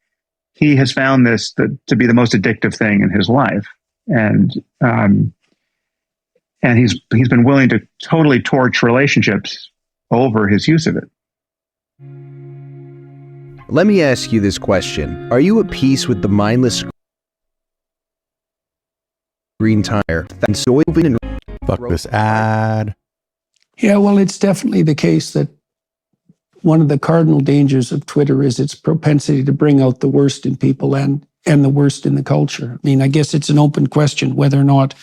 he has found this to be the most addictive thing in his life. And he's been willing to totally torch relationships over his use of it. Let me ask you this question. Are you at peace with the mindless screen tire and soybean and fuck this ad? Yeah, well, it's definitely the case that one of the cardinal dangers of Twitter is its propensity to bring out the worst in people and the worst in the culture. I mean, I guess it's an open question whether or not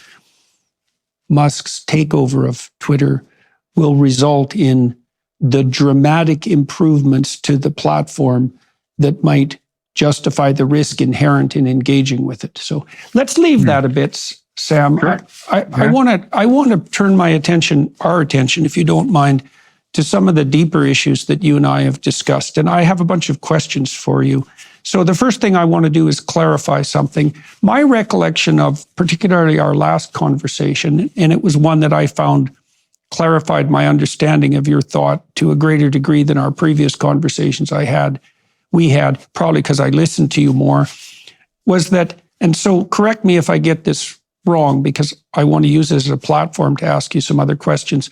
Musk's takeover of Twitter will result in the dramatic improvements to the platform that might justify the risk inherent in engaging with it. So let's leave that a bit, Sam. Sure. I want to turn our attention, if you don't mind, to some of the deeper issues that you and I have discussed. And I have a bunch of questions for you. So the first thing I want to do is clarify something. My recollection of particularly our last conversation, and it was one that I found clarified my understanding of your thought to a greater degree than our previous conversations we had, probably because I listened to you more, was that, and so correct me if I get this wrong, because I want to use this as a platform to ask you some other questions.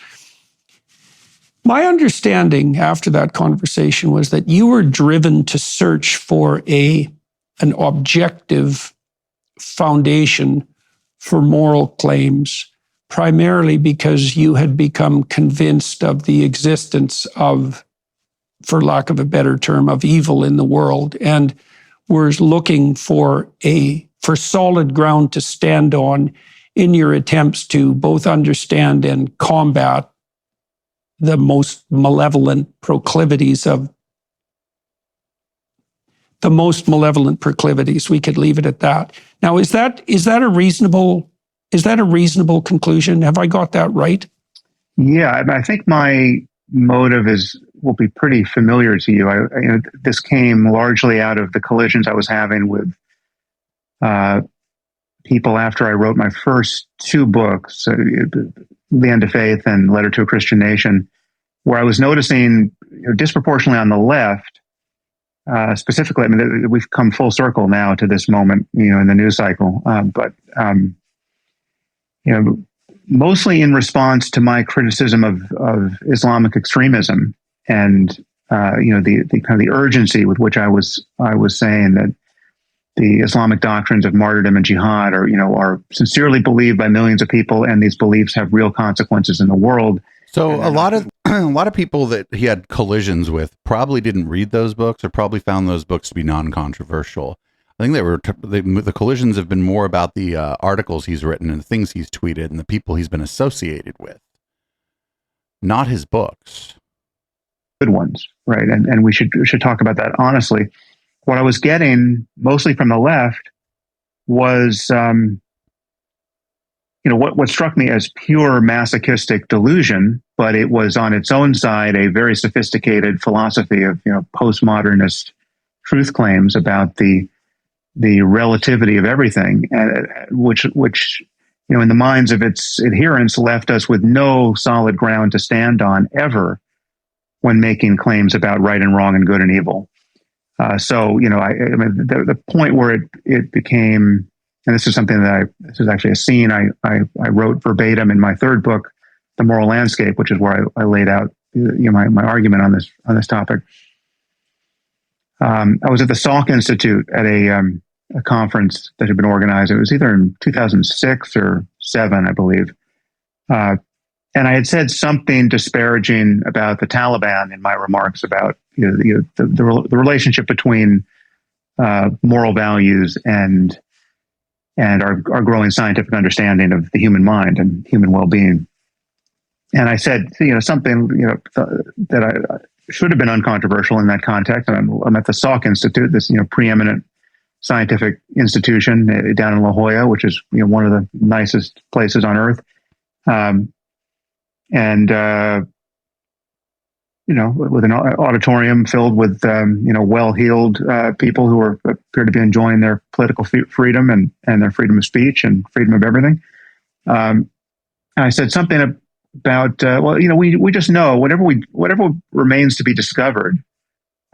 My understanding after that conversation was that you were driven to search for an objective foundation for moral claims, primarily because you had become convinced of the existence of, for lack of a better term, of evil in the world, and were looking for solid ground to stand on in your attempts to both understand and combat the most malevolent proclivities. We could leave it at that. Now, is that a reasonable conclusion? Have I got that right? Yeah, I think my motive will be pretty familiar to you. This came largely out of the collisions I was having with people after I wrote my first two books, The End of Faith and Letter to a Christian Nation, where I was noticing disproportionately on the left, specifically, I mean, we've come full circle now to this moment, in the news cycle, but mostly in response to my criticism of Islamic extremism and the kind of the urgency with which I was saying that the Islamic doctrines of martyrdom and jihad are sincerely believed by millions of people, and these beliefs have real consequences in the world. So a lot of people that he had collisions with probably didn't read those books, or probably found those books to be non-controversial. I think the collisions have been more about the articles he's written and the things he's tweeted and the people he's been associated with, not his books. Good ones, right? And we should talk about that honestly. What I was getting mostly from the left was, what struck me as pure masochistic delusion, but it was on its own side a very sophisticated philosophy of postmodernist truth claims about the relativity of everything, which in the minds of its adherents left us with no solid ground to stand on ever when making claims about right and wrong and good and evil. So, I mean, the point where it became, and this is something that this is actually a scene I wrote verbatim in my third book, The Moral Landscape, which is where I laid out my argument on this topic. I was at the Salk Institute at a conference that had been organized. It was either in 2006 or 7, I believe. And I had said something disparaging about the Taliban in my remarks about the relationship between moral values and our growing scientific understanding of the human mind and human well-being. And I said, something that I should have been uncontroversial in that context. I'm at the Salk Institute, this preeminent scientific institution down in La Jolla, which is one of the nicest places on earth. With an auditorium filled with well-heeled people who appear to be enjoying their political freedom and their freedom of speech and freedom of everything. And I said something about we just know whatever remains to be discovered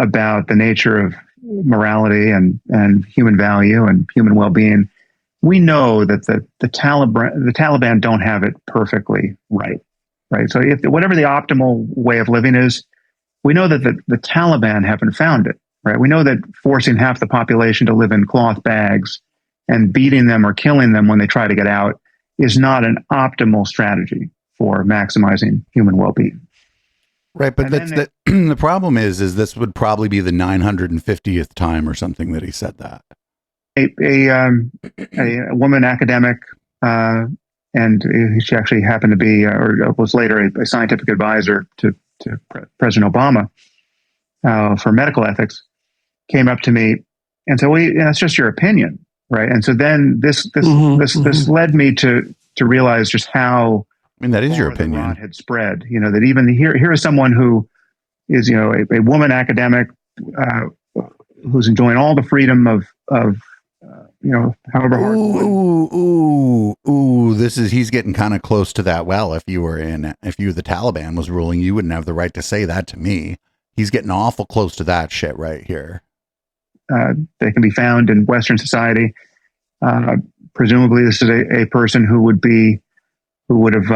about the nature of morality and human value and human well-being. We know that the Taliban don't have it perfectly right. So whatever the optimal way of living is, we know that the Taliban haven't found it, right? We know that forcing half the population to live in cloth bags and beating them or killing them when they try to get out is not an optimal strategy for maximizing human well-being. Right, but the problem is this would probably be the 950th time or something that he said that. A woman academic, and she actually happened to be, or was later, a scientific advisor to President Obama for medical ethics, came up to me and said, "Well, that's just your opinion, right?" And so then this led me to realize just how. I mean, that is your opinion. The rot had spread. That even here is someone who is a woman academic who's enjoying all the freedom of however hard. He's getting kind of close to that. Well, if the Taliban was ruling, you wouldn't have the right to say that to me. He's getting awful close to that shit right here. They can be found in Western society. Presumably, this is a person who would have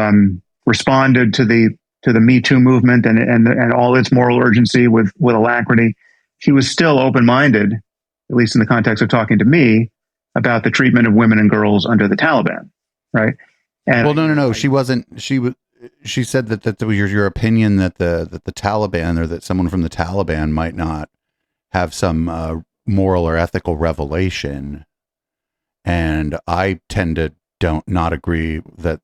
responded to the Me Too movement and all its moral urgency with alacrity. She was still open-minded, at least in the context of talking to me, about the treatment of women and girls under the Taliban, right? And no. She wasn't. She said that was your opinion that the Taliban, or that someone from the Taliban might not have some moral or ethical revelation, and I tend to not agree that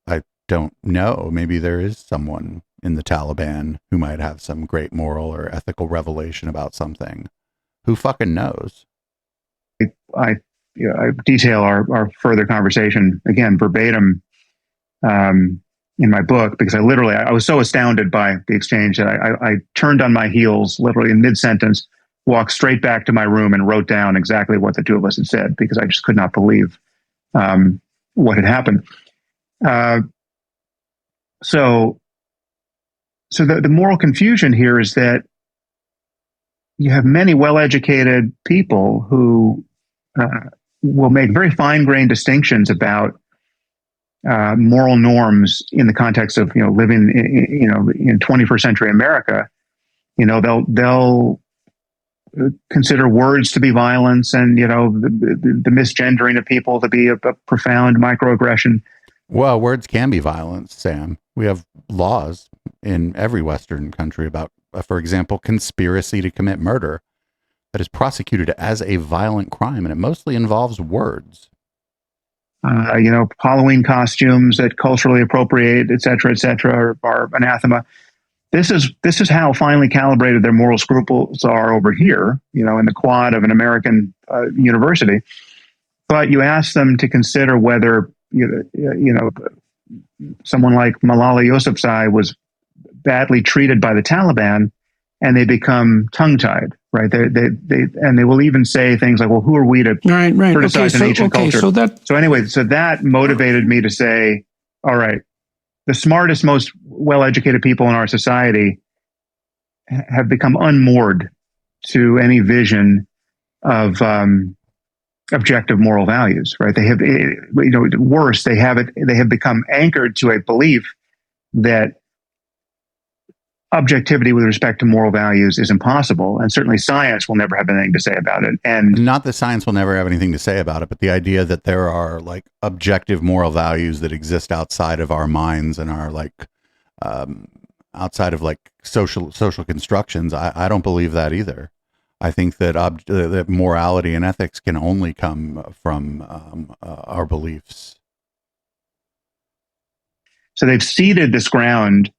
I don't know. Maybe there is someone in the Taliban who might have some great moral or ethical revelation about something. Who fucking knows? I detail our further conversation again verbatim in my book, because I was so astounded by the exchange that I turned on my heels literally in mid-sentence, walked straight back to my room and wrote down exactly what the two of us had said, because I just could not believe what had happened. So the moral confusion here is that you have many well-educated people who will make very fine-grained distinctions about moral norms in the context of living in 21st century America. They'll consider words to be violence, and the misgendering of people to be a profound microaggression. Well, words can be violence, Sam. We have laws in every Western country about, for example, conspiracy to commit murder that is prosecuted as a violent crime, and it mostly involves words. Halloween costumes that culturally appropriate, et cetera, are anathema. This is how finely calibrated their moral scruples are over here, in the quad of an American university. But you ask them to consider whether someone like Malala Yousafzai was badly treated by the Taliban, and they become tongue-tied, right? They will even say things like, "Well, who are we to criticize an ancient culture?" So that motivated me to say, all right, the smartest, most well-educated people in our society have become unmoored to any vision of objective moral values, right? They have, worse, they have become anchored to a belief that objectivity with respect to moral values is impossible, and certainly science will never have anything to say about it. And not that science will never have anything to say about it, but the idea that there are like objective moral values that exist outside of our minds and are like outside of like social constructions, I don't believe that either. I think that that morality and ethics can only come from our beliefs. So they've ceded this ground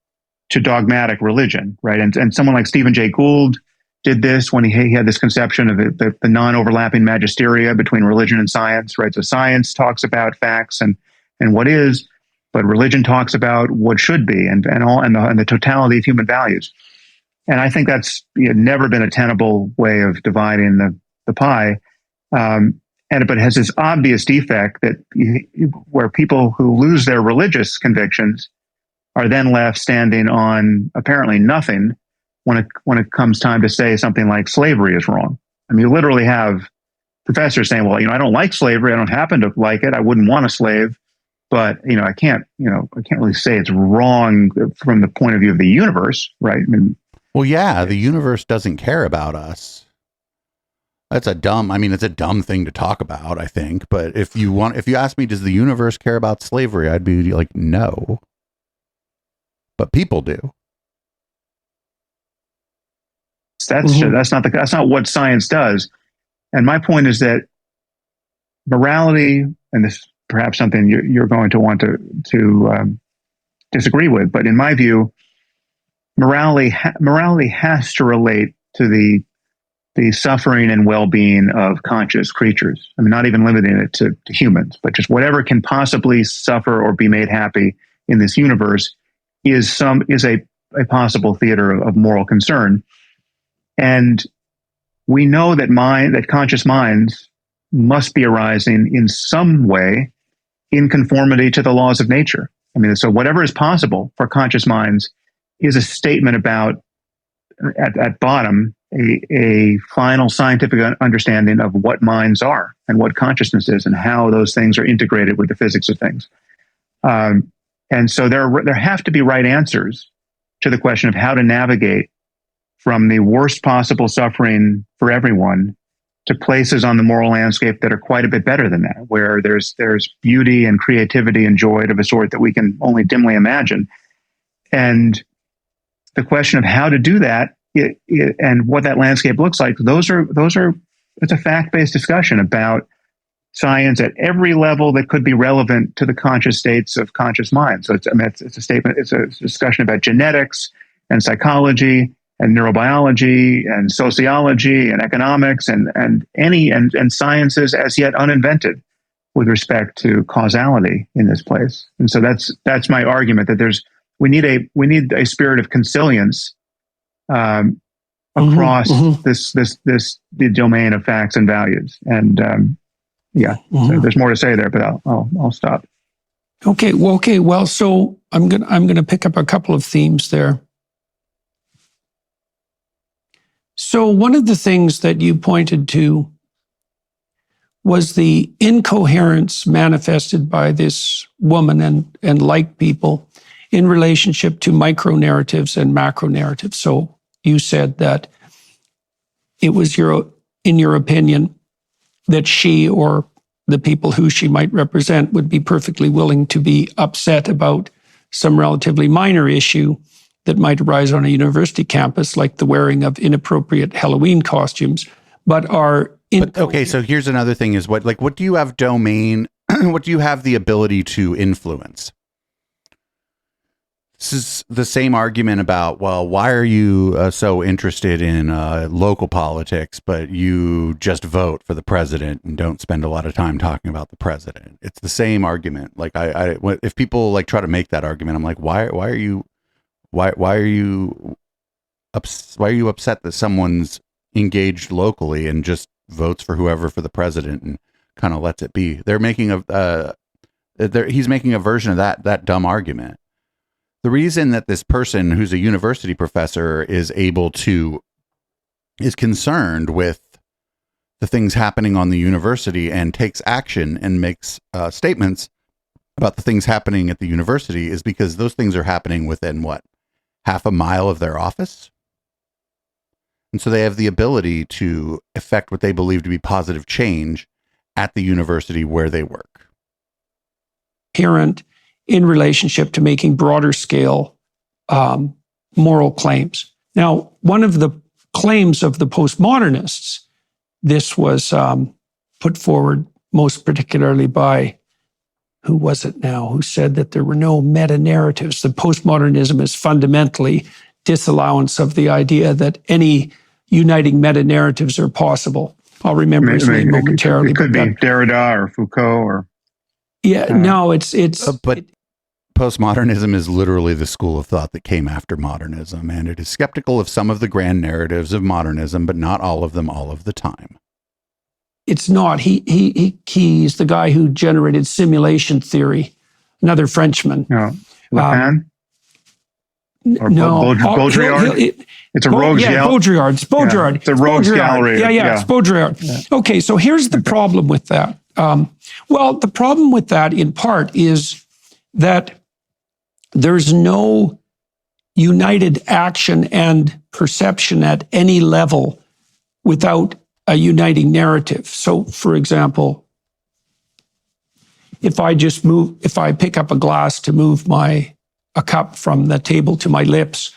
to dogmatic religion, right? And someone like Stephen Jay Gould did this when he had this conception of the non-overlapping magisteria between religion and science, right? So science talks about facts and what is, but religion talks about what should be and the totality of human values. And I think that's never been a tenable way of dividing the pie. But it has this obvious defect that where people who lose their religious convictions are then left standing on apparently nothing when it comes time to say something like slavery is wrong. I mean, you literally have professors saying, well, I don't like slavery. I don't happen to like it. I wouldn't want a slave, but I can't really say it's wrong from the point of view of the universe, right? I mean, well, yeah, the universe doesn't care about us. It's a dumb thing to talk about, I think. But if you ask me, does the universe care about slavery? I'd be like, no. But people do. That's not what science does. And my point is that morality, and this is perhaps something you're going to want to disagree with, but in my view, morality has to relate to the suffering and well-being of conscious creatures. I mean, not even limiting it to humans, but just whatever can possibly suffer or be made happy in this universe is a possible theater of moral concern. And we know that conscious minds must be arising in some way in conformity to the laws of nature. I mean, so whatever is possible for conscious minds is a statement about, at bottom, a final scientific understanding of what minds are and what consciousness is and how those things are integrated with the physics of things. And so there have to be right answers to the question of how to navigate from the worst possible suffering for everyone to places on the moral landscape that are quite a bit better than that, where there's beauty and creativity and joy of a sort that we can only dimly imagine. And the question of how to do that and what that landscape looks like, it's a fact-based discussion about science at every level that could be relevant to the conscious states of conscious minds. So it's a discussion about genetics and psychology and neurobiology and sociology and economics and sciences as yet uninvented with respect to causality in this place. And so that's my argument, that we need a spirit of consilience across the domain of facts and values. And so there's more to say there, but I'll stop. Okay. Well, so I'm gonna pick up a couple of themes there. So one of the things that you pointed to was the incoherence manifested by this woman and like people in relationship to micro narratives and macro narratives. So you said that it was in your opinion, that she or the people who she might represent would be perfectly willing to be upset about some relatively minor issue that might arise on a university campus, like the wearing of inappropriate Halloween costumes, but are okay, so here's another thing is what do you have what do you have the ability to influence? This is the same argument about, well, why are you so interested in local politics, but you just vote for the president and don't spend a lot of time talking about the president? It's the same argument. Like if people try to make that argument, I'm like, why are you upset that someone's engaged locally and just votes for whoever for the president and kind of lets it be? They're making he's making a version of that dumb argument. The reason that this person who's a university professor is able to is concerned with the things happening on the university and takes action and makes statements about the things happening at the university is because those things are happening within what, half a mile of their office? And so they have the ability to effect what they believe to be positive change at the university where they work. Inherent in relationship to making broader scale moral claims. Now, one of the claims of the postmodernists, this was put forward most particularly by, who was it now, who said that there were no meta-narratives. The postmodernism is fundamentally disallowance of the idea that any uniting meta-narratives are possible. I'll remember his name momentarily. It could be Derrida or Foucault or... Yeah, no, it's but postmodernism is literally the school of thought that came after modernism, and it is skeptical of some of the grand narratives of modernism, but not all of them all of the time. It's not. He's the guy who generated simulation theory, another Frenchman. No. Lapin? Or No. Baudrillard? It's a rogues gallery. Baudrillard. It's Baudrillard. Yeah, it's a rogues gallery. Yeah, it's Baudrillard. Yeah. Okay, so here's the problem with that. Well, the problem with that in part is that there's no united action and perception at any level without a uniting narrative. So, for example, if I pick up a glass to move a cup from the table to my lips,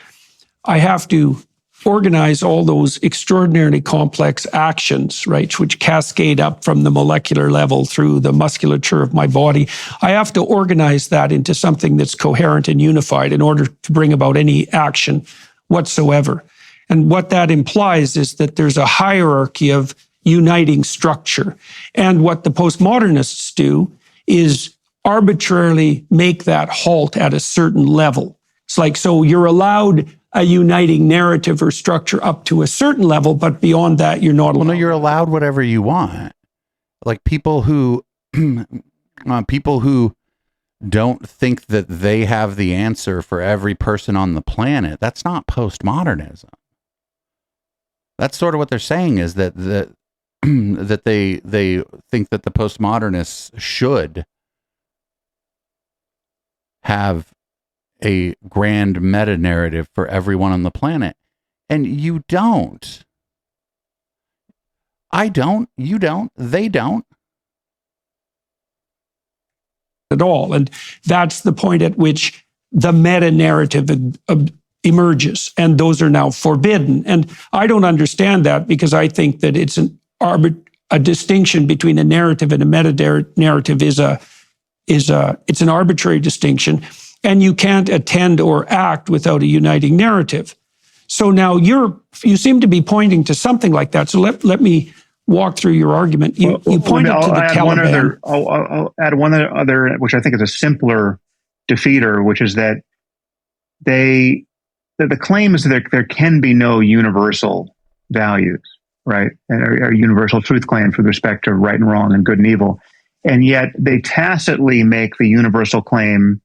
I have to organize all those extraordinarily complex actions, right, which cascade up from the molecular level through the musculature of my body. I have to organize that into something that's coherent and unified in order to bring about any action whatsoever. And what that implies is that there's a hierarchy of uniting structure. And what the postmodernists do is arbitrarily make that halt at a certain level. It's like, so you're allowed a uniting narrative or structure up to a certain level, but beyond that, you're not allowed. Well, no, you're allowed whatever you want. Like people who don't think that they have the answer for every person on the planet. That's not postmodernism. That's sort of what they're saying, is that that they think that the postmodernists should have a grand meta-narrative for everyone on the planet. And you don't. I don't. You don't. They don't. At all. And that's the point at which the meta-narrative emerges. And those are now forbidden. And I don't understand that, because I think that it's a distinction between a narrative and a meta-narrative is an arbitrary distinction. And you can't attend or act without a uniting narrative. So now you seem to be pointing to something like that. So let me walk through your argument. You pointed to the Taliban. I'll add one other, which I think is a simpler defeater, which is that the claim is that there can be no universal values, right? Or universal truth claims with respect to right and wrong and good and evil. And yet they tacitly make the universal claim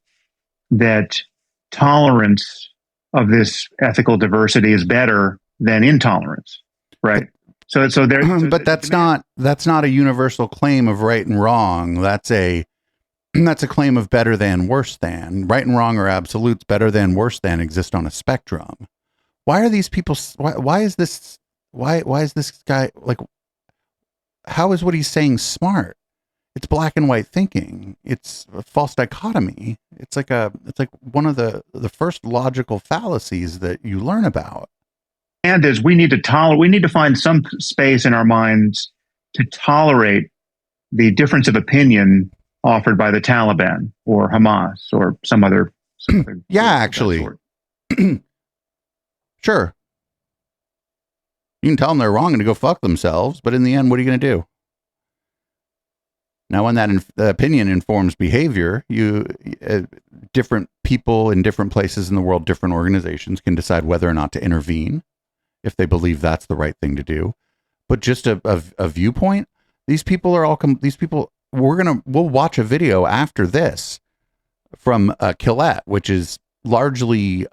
that tolerance of this ethical diversity is better than intolerance, right? So there. But that's not a universal claim of right and wrong. That's a claim of better than, worse than. Right and wrong are absolutes. Better than, worse than exist on a spectrum. Why are these people? Why is this guy like? How is what he's saying smart? It's black and white thinking. It's a false dichotomy. It's like one of the first logical fallacies that you learn about. And is we need to find some space in our minds to tolerate the difference of opinion offered by the Taliban or Hamas or some other yeah, actually. Sure. You can tell them they're wrong and to go fuck themselves, but in the end, what are you going to do? Now, when that opinion informs behavior, different people in different places in the world, different organizations can decide whether or not to intervene if they believe that's the right thing to do. But just a viewpoint, these people are all we'll watch a video after this from Quillette, which is largely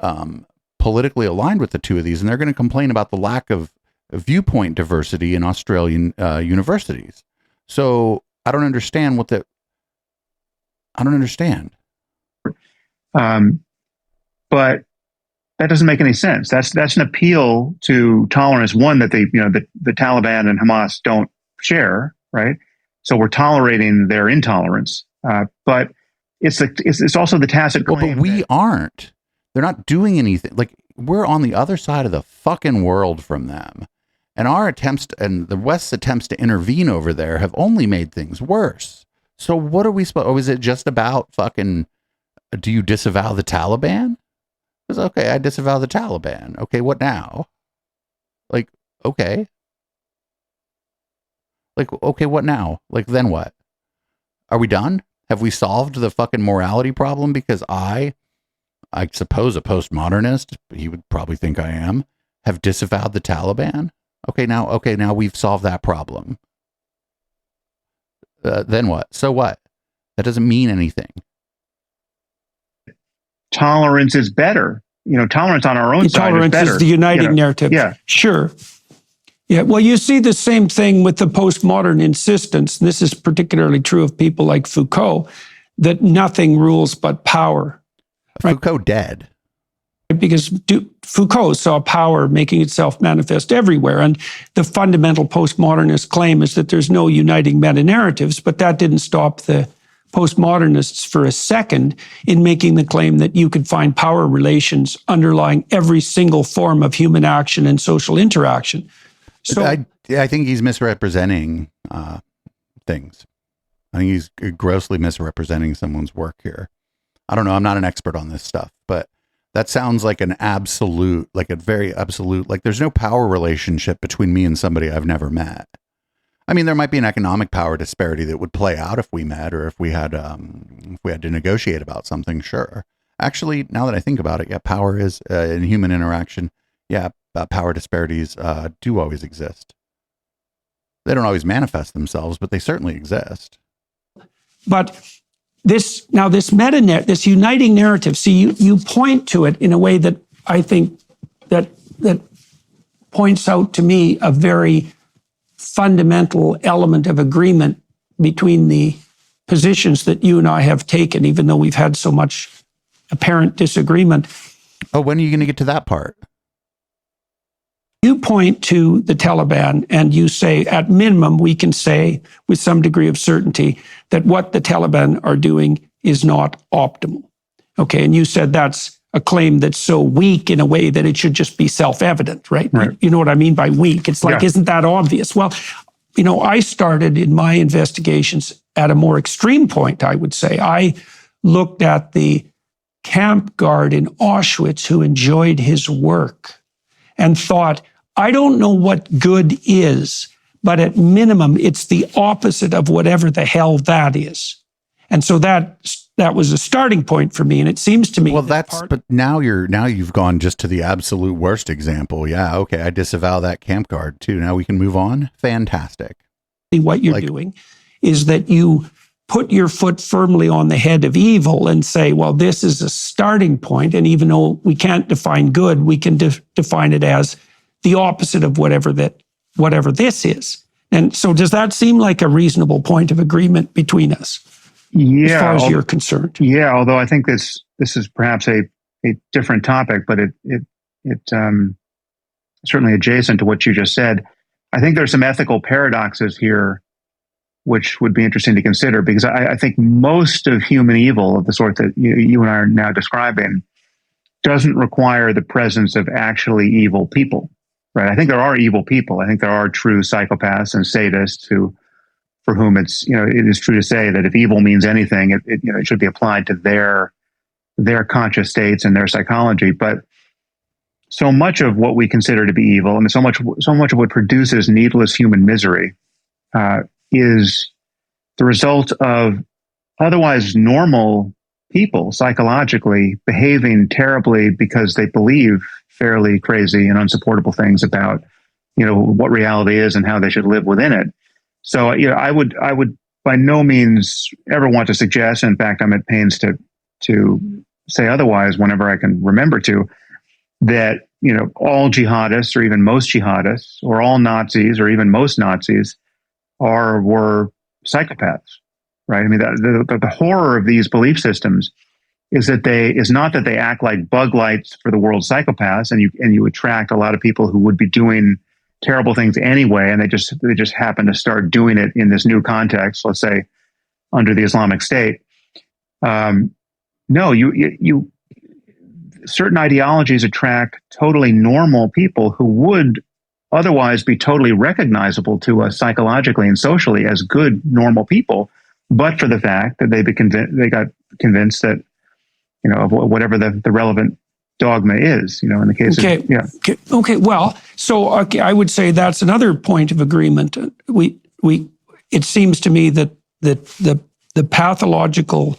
politically aligned with the two of these, and they're going to complain about the lack of viewpoint diversity in Australian universities. So I don't understand I don't understand. But that doesn't make any sense. That's an appeal to tolerance. One that the Taliban and Hamas don't share, right? So we're tolerating their intolerance. But it's also the tacit claim. But we aren't. They're not doing anything. Like, we're on the other side of the fucking world from them, and our attempts and the West's attempts to intervene over there have only made things worse. So what are we supposed? Oh, is it just about fucking? Do you disavow the Taliban? Because, okay, I disavow the Taliban. Okay, what now? Like, okay. Like, okay, what now? Like, then what? Are we done? Have we solved the fucking morality problem? Because I suppose a postmodernist, he would probably think I am, have disavowed the Taliban. Okay, now we've solved that problem. Then what? So what? That doesn't mean anything. Tolerance is better. Tolerance on our own side tolerance is better. is the uniting narrative. Yeah. Sure. Yeah. Well, you see the same thing with the postmodern insistence. And this is particularly true of people like Foucault, that nothing rules but power. Right? Foucault dead. Because Foucault saw power making itself manifest everywhere. And the fundamental postmodernist claim is that there's no uniting meta-narratives, but that didn't stop the postmodernists for a second in making the claim that you could find power relations underlying every single form of human action and social interaction. So I think he's misrepresenting things. I think he's grossly misrepresenting someone's work here. I don't know. I'm not an expert on this stuff, but that sounds like an absolute, like a very absolute, like there's no power relationship between me and somebody I've never met. I mean, there might be an economic power disparity that would play out if we met, or if we had to negotiate about something. Sure. Actually, now that I think about it, yeah, power is in human interaction. Yeah, power disparities do always exist. They don't always manifest themselves, but they certainly exist. But this uniting narrative, see, you point to it in a way that I think that points out to me a very fundamental element of agreement between the positions that you and I have taken, even though we've had so much apparent disagreement. Oh, when are you going to get to that part? You point to the Taliban and you say, at minimum, we can say with some degree of certainty that what the Taliban are doing is not optimal. Okay, and you said that's a claim that's so weak in a way that it should just be self-evident, right? You know what I mean by weak? It's like, Isn't that obvious? Well, I started in my investigations at a more extreme point, I would say. I looked at the camp guard in Auschwitz who enjoyed his work and thought, I don't know what good is, but at minimum, it's the opposite of whatever the hell that is. And so that was a starting point for me. And it seems to me, well, but now you've gone just to the absolute worst example. Yeah. Okay. I disavow that camp guard too. Now we can move on. Fantastic. What you're doing is that you put your foot firmly on the head of evil and say, well, this is a starting point. And even though we can't define good, we can define it as the opposite of whatever this is. And so does that seem like a reasonable point of agreement between us? Yeah, as far as you're concerned. Yeah, although I think this is perhaps a different topic, but it certainly adjacent to what you just said. I think there's some ethical paradoxes here, which would be interesting to consider, because I think most of human evil of the sort that you and I are now describing doesn't require the presence of actually evil people, right? I think there are evil people. I think there are true psychopaths and sadists for whom it is true to say that if evil means anything, it should be applied to their conscious states and their psychology. But so much of what we consider to be evil, and so much of what produces needless human misery, is the result of otherwise normal people psychologically behaving terribly because they believe fairly crazy and unsupportable things about what reality is and how they should live within it. So I would by no means ever want to suggest, and in fact, I'm at pains to say otherwise whenever I can remember to, that all jihadists or even most jihadists or all Nazis or even most Nazis were psychopaths, right? I mean, the horror of these belief systems is not that they act like bug lights for the world's psychopaths, and you attract a lot of people who would be doing terrible things anyway, and they just happen to start doing it in this new context, let's say under the Islamic State. No, you certain ideologies attract totally normal people who would otherwise be totally recognizable to us psychologically and socially as good, normal people, but for the fact that they got convinced that, of whatever the relevant dogma is, in the case of, yeah. Okay. Well, so I would say that's another point of agreement. It seems to me that the pathological,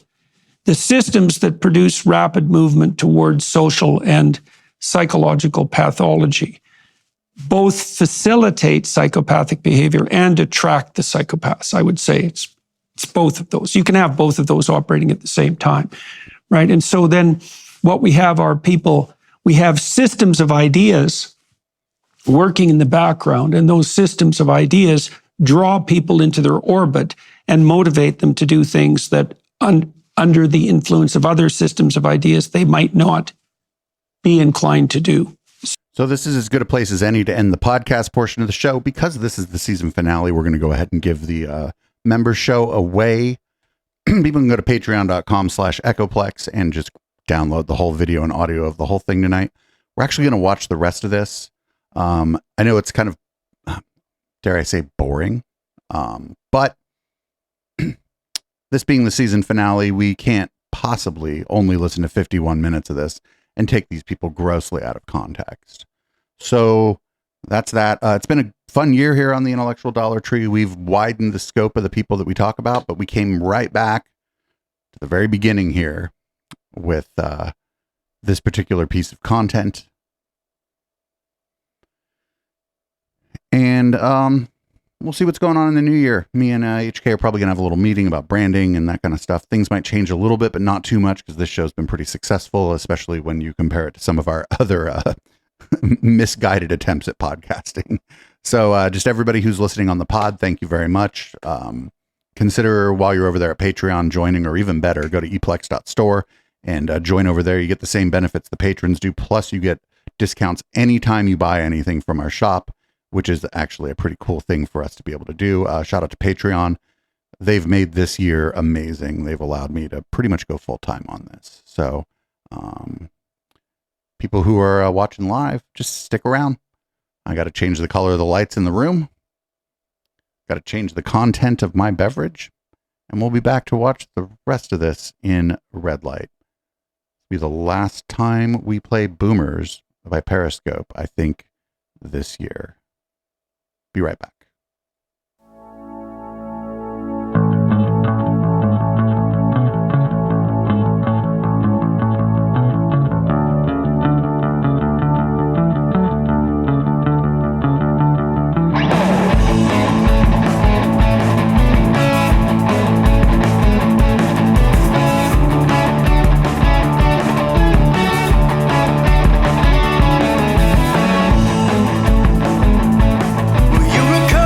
the systems that produce rapid movement towards social and psychological pathology both facilitate psychopathic behavior and attract the psychopaths. I would say it's both of those. You can have both of those operating at the same time, right? And so then what we have are we have systems of ideas working in the background, and those systems of ideas draw people into their orbit and motivate them to do things that under the influence of other systems of ideas they might not be inclined to do. So this is as good a place as any to end the podcast portion of the show. Because this is the season finale, we're going to go ahead and give the member show away. People can go to patreon.com/echoplex and just download the whole video and audio of the whole thing tonight. We're actually going to watch the rest of this. I know it's kind of, dare I say, boring. But this being the season finale, we can't possibly only listen to 51 minutes of this and take these people grossly out of context. So that's that. It's been a fun year here on the Intellectual Dollar Tree. We've widened the scope of the people that we talk about, but we came right back to the very beginning here with this particular piece of content. And we'll see what's going on in the new year. Me and HK are probably going to have a little meeting about branding and that kind of stuff. Things might change a little bit, but not too much, because this show's been pretty successful, especially when you compare it to some of our other misguided attempts at podcasting. So just everybody who's listening on the pod, thank you very much. Consider, while you're over there at Patreon, joining, or even better, go to eplex.store and join over there. You get the same benefits the patrons do, plus you get discounts anytime you buy anything from our shop, which is actually a pretty cool thing for us to be able to do. Shout out to Patreon. They've made this year amazing. They've allowed me to pretty much go full time on this. So people who are watching live, just stick around. I got to change the color of the lights in the room. Got to change the content of my beverage. And we'll be back to watch the rest of this in red light. It'll be the last time we play Boomers by Periscope, I think, this year. Be right back. You recall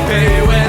I'll pay you